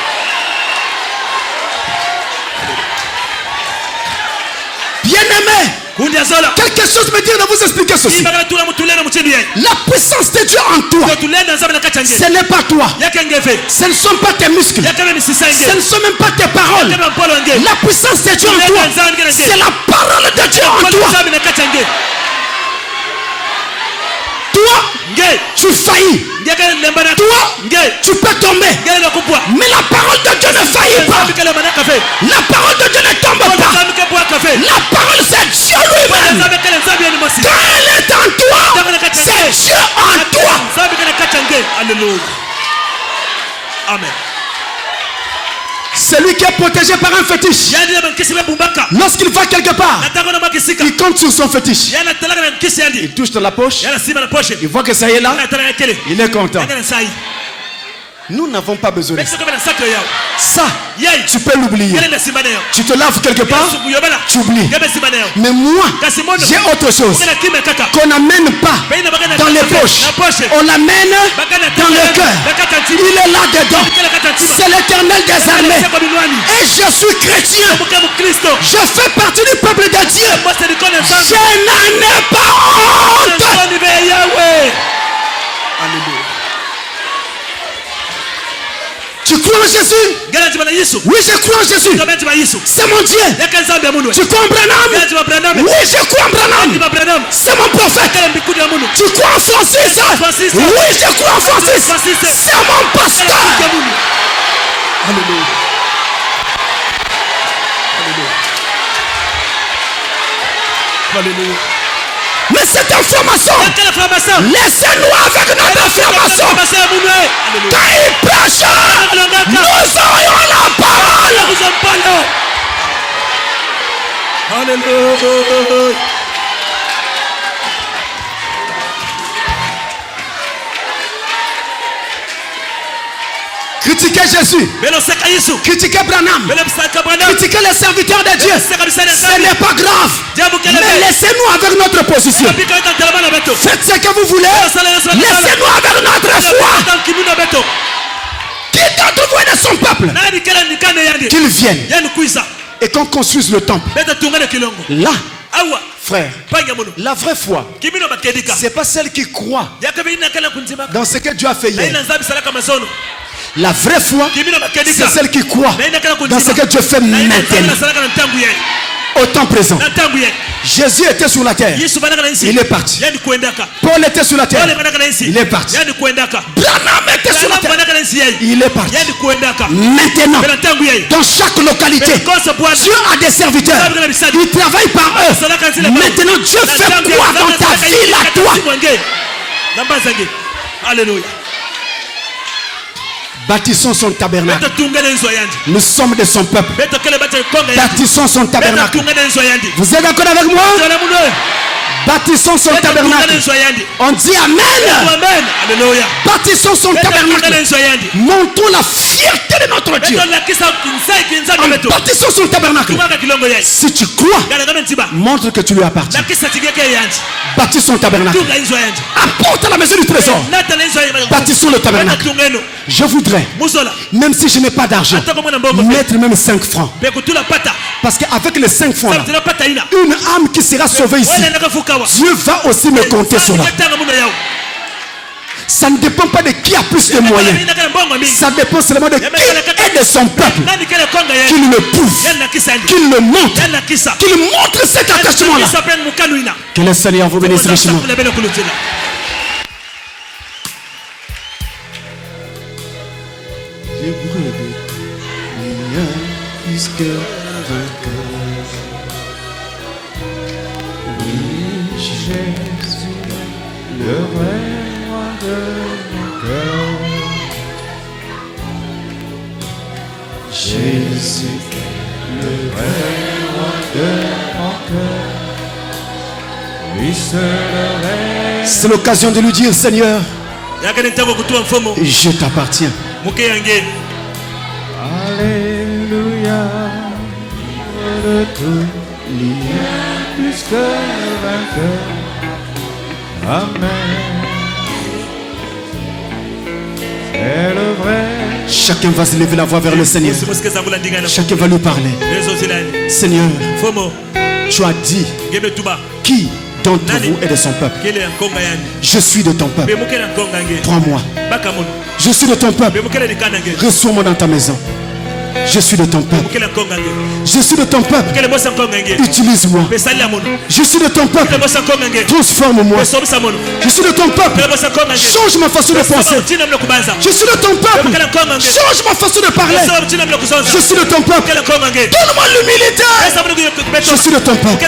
Bien-aimé, Quelque chose me dit de vous expliquer ceci. La puissance de Dieu en toi, ce n'est pas toi. Ce ne sont pas tes muscles. Ce ne sont même pas tes paroles. La puissance de Dieu en toi, c'est la parole de Dieu en toi. Toi, tu faillis. Toi, tu peux tomber. Mais la parole de Dieu ne faillit pas. La parole de Dieu ne tombe pas. La parole, c'est Dieu lui-même. Quand elle est en toi, c'est Dieu en toi. Alléluia. Amen. Celui qui est protégé par un fétiche, lorsqu'il va quelque part, il compte sur son fétiche. Il touche dans la poche, il voit que ça y est là, il est content. Nous n'avons pas besoin de ça. Ça, tu peux l'oublier. Tu te laves quelque part, tu oublies. Mais moi, j'ai autre chose qu'on n'amène pas dans les poches. On l'amène dans le cœur. Il est là dedans. C'est l'Éternel des armées. Et je suis chrétien. Je fais partie du peuple de Dieu. Je n'en ai pas honte. Alléluia. Tu crois en Jésus? Oui, je crois en Jésus. C'est mon Dieu. Tu crois en Branham? Oui, je crois en Branham. C'est mon prophète. Tu crois en Francis? Oui, je crois en Francis. C'est mon pasteur. Alléluia. Alléluia. Alléluia. Mais cette information, laissez-nous avec notre information. Quand il prêche, nous aurions la parole. Alléluia. Critiquez Jésus, critiquez Branham, critiquez les serviteurs de Dieu. Ce n'est pas grave. Mais laissez-nous avec notre position. Faites ce que vous voulez. Laissez-nous avec notre foi. Qui d'entre vous est de son peuple? Qu'il vienne et qu'on construise le temple. Là, frère, la vraie foi, c'est pas celle qui croit dans ce que Dieu a fait hier. La vraie foi, c'est celle qui croit dans ce que Dieu fait maintenant, au temps présent. Jésus était sur la terre, il est parti. Paul était sur la terre, il est parti. Branham était sur la terre, il est parti. Maintenant, dans chaque localité, Dieu a des serviteurs, il travaille par eux. Maintenant, Dieu fait quoi dans ta vie à toi? Alléluia. Bâtissons son tabernacle. Nous sommes de son peuple. Bâtissons son tabernacle. Vous êtes d'accord avec moi? Bâtissons son tabernacle. On dit Amen. Alléluia. Bâtissons son tabernacle. Montrons la fierté de notre Dieu. Bâtissons son tabernacle. Si tu crois, montre que tu lui appartiens. Bâtissons son tabernacle. Apporte à la maison du trésor. Bâtissons le tabernacle. Je voudrais, même si je n'ai pas d'argent, mettre même 5 francs. Parce qu'avec les 5 francs là, une âme qui sera sauvée ici, Dieu va aussi me compter sur cela. Ça ne dépend pas de qui a plus de moyens. Ça dépend seulement de qui est de son peuple. Qu'il le pousse, qu'il le montre, qu'il montre cet attachement là. Que le Seigneur vous bénisse richement. Puisque vainqueur, oui, Jésus, le vrai roi de mon cœur. Jésus, le vrai roi de mon cœur. Oui, c'est le vrai. C'est l'occasion de lui dire, Seigneur, je t'appartiens. Alléluia, de tout, il y a plus que le vainqueur. Amen. C'est le vrai. Chacun va se lever la voix vers le Seigneur. Chacun va lui parler. Seigneur, Tu as dit, qui d'entre vous est de son peuple? Je suis de ton peuple. Prends-moi. Je suis de ton peuple. Reçois-moi dans ta maison. Je suis de ton peuple. Je suis de ton peuple. Utilise-moi. Je suis de ton peuple. Transforme-moi. Je suis de ton peuple. Change ma façon de penser. Je suis de ton peuple. Change ma façon de parler. Je suis de ton peuple. Donne-moi l'humilité. Je suis de ton peuple.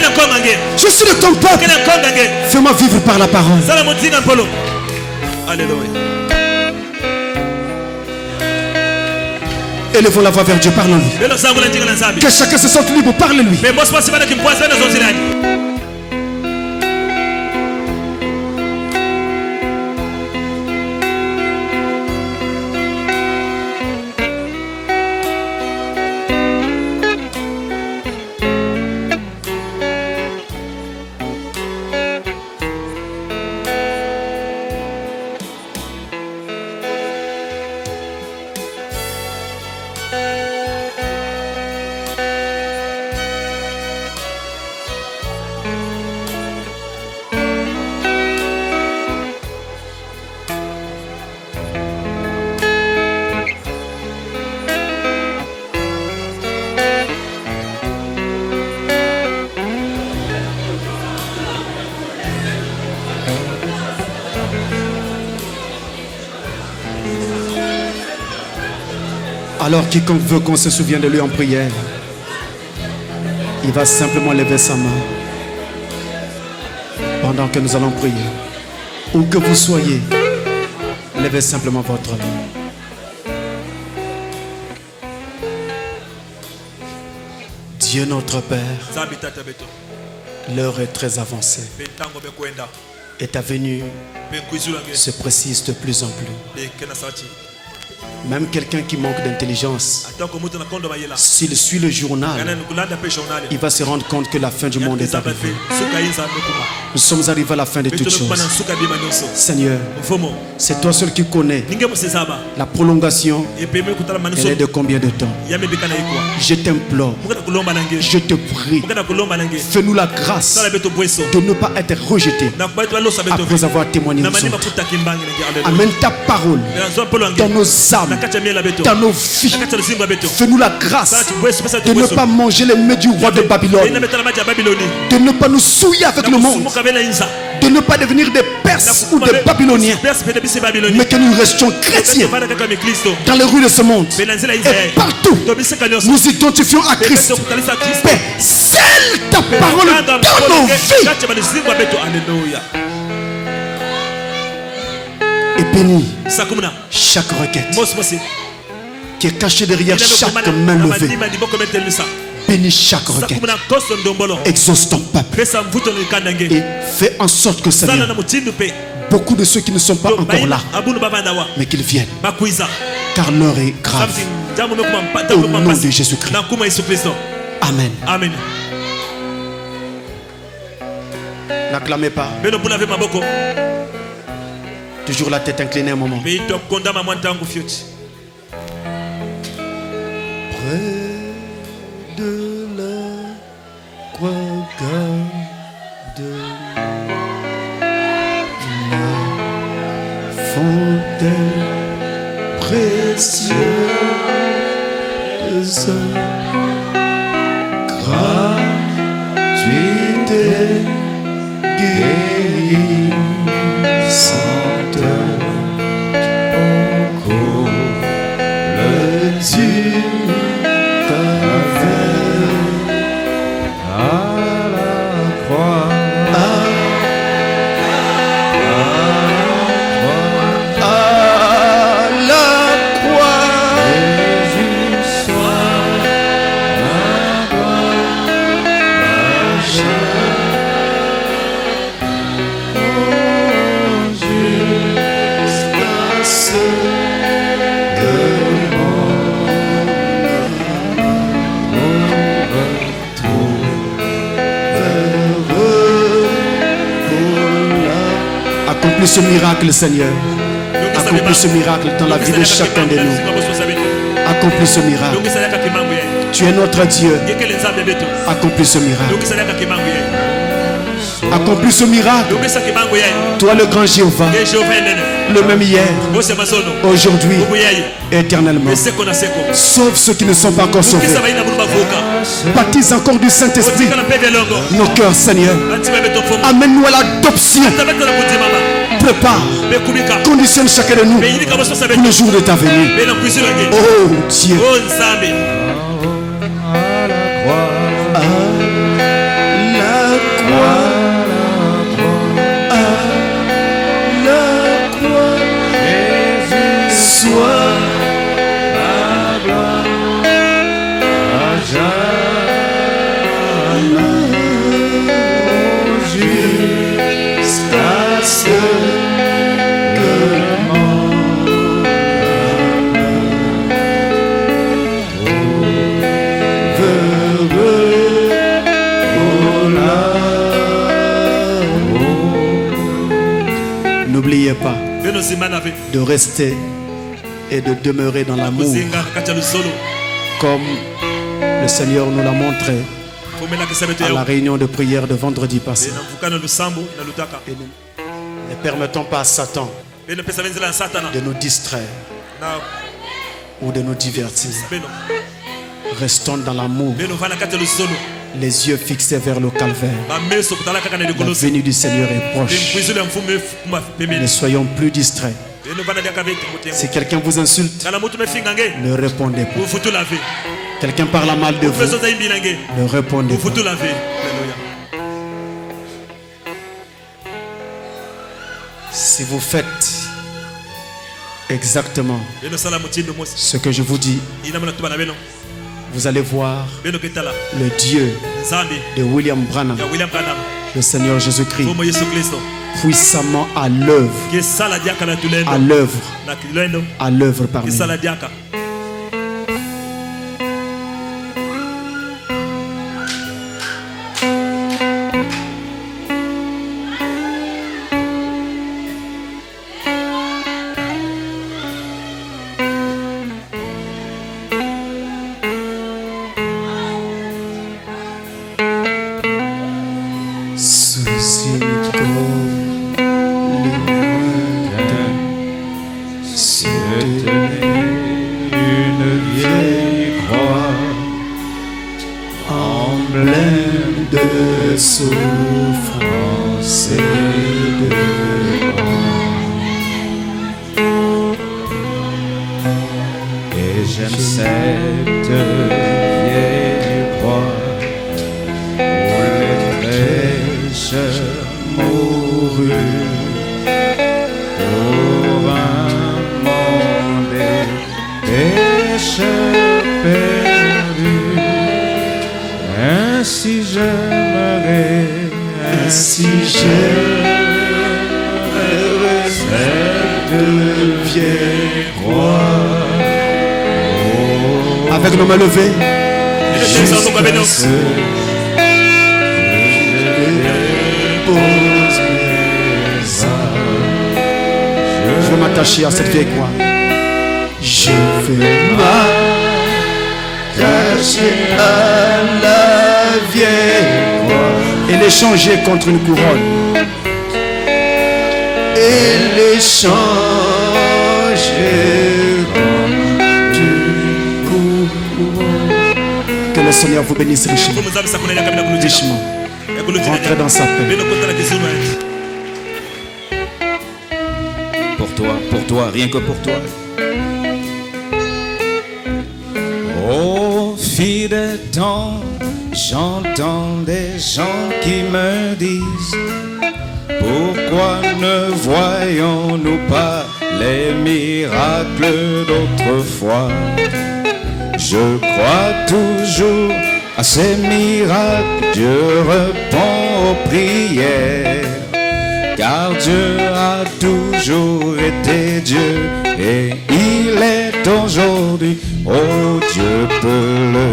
Je suis de ton peuple. Fais-moi vivre par la parole. Alléluia. Élevons la voix vers Dieu, parlons-lui. Que chacun se sente libre, parle-lui. Alors quiconque veut qu'on se souvienne de lui en prière, il va simplement lever sa main pendant que nous allons prier. Où que vous soyez, levez simplement votre main. Dieu notre Père, l'heure est très avancée et ta venue se précise de plus en plus. Même quelqu'un qui manque d'intelligence, s'il suit le journal, il va se rendre compte que la fin du monde est arrivée. Nous sommes arrivés à la fin de toutes choses. Seigneur, c'est toi seul qui connais la prolongation. Elle est de combien de temps? Je t'implore, je te prie, fais-nous la grâce de ne pas être rejetés après avoir témoigné nous autres. Amène ta parole dans nos âmes, dans nos vies. Fais-nous la grâce de ne pas manger les mets du roi de Babylone, de ne pas nous souiller avec le monde, de ne pas devenir des Perses ou des Babyloniens, mais que nous restions chrétiens dans les rues de ce monde et partout. Nous identifions à Christ. Père, scelle ta parole dans nos vies et bénis chaque requête qui est cachée derrière chaque main levée. Bénis chaque requête. Exauce ton peuple et fais en sorte que Seigneur, beaucoup de ceux qui ne sont pas encore là, mais qu'ils viennent, car l'heure est grave. Au nom de Jésus-Christ. Amen. Amen. N'acclamez pas. Toujours la tête inclinée un moment. Près de la croix, garde la fontaine précieuse, gratuite et guérissante. Encore le Dieu accomplis ce miracle, Seigneur. Accomplis ce miracle dans la vie de chacun de nous. Accomplis ce miracle. Tu es notre Dieu. Accomplis ce miracle. Accomplis ce miracle. Toi le grand Jéhovah, le même hier, aujourd'hui, éternellement. Sauve ceux qui ne sont pas encore sauvés. Baptise encore du Saint-Esprit nos cœurs, Seigneur. Amène-nous à l'adoption. Prépare, conditionne chacun de nous pour le jour de ta venue. Oh Dieu. N'oubliez pas de rester et de demeurer dans l'amour comme le Seigneur nous l'a montré à la réunion de prière de vendredi passé. Et ne permettons pas à Satan de nous distraire ou de nous divertir. Restons dans l'amour, les yeux fixés vers le calvaire. La venue du Seigneur est proche. Ne soyons plus distraits. Si quelqu'un vous insulte, ne répondez pas. Quelqu'un parle mal de vous, ne répondez pas. Si vous faites exactement ce que je vous dis, vous allez voir le Dieu de William Branham, le Seigneur Jésus-Christ, puissamment à l'œuvre parmi nous. Avec nos mains levées, je veux m'attacher à cette vieille croix. Je veux m'attacher à la vieille croix et l'échanger contre une couronne. Et l'échanger contre une couronne. Que le Seigneur vous bénisse richement. Rentrez dans sa paix. Pour toi, rien que pour toi. Au fil des temps, j'entends des gens qui me disent: pourquoi ne voyons-nous pas les miracles d'autrefois? Je crois toujours à ces miracles, Dieu répond aux prières. Car Dieu a toujours été Dieu et il est aujourd'hui. Oh, Dieu peut le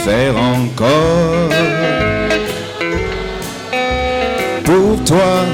faire encore. Pour toi,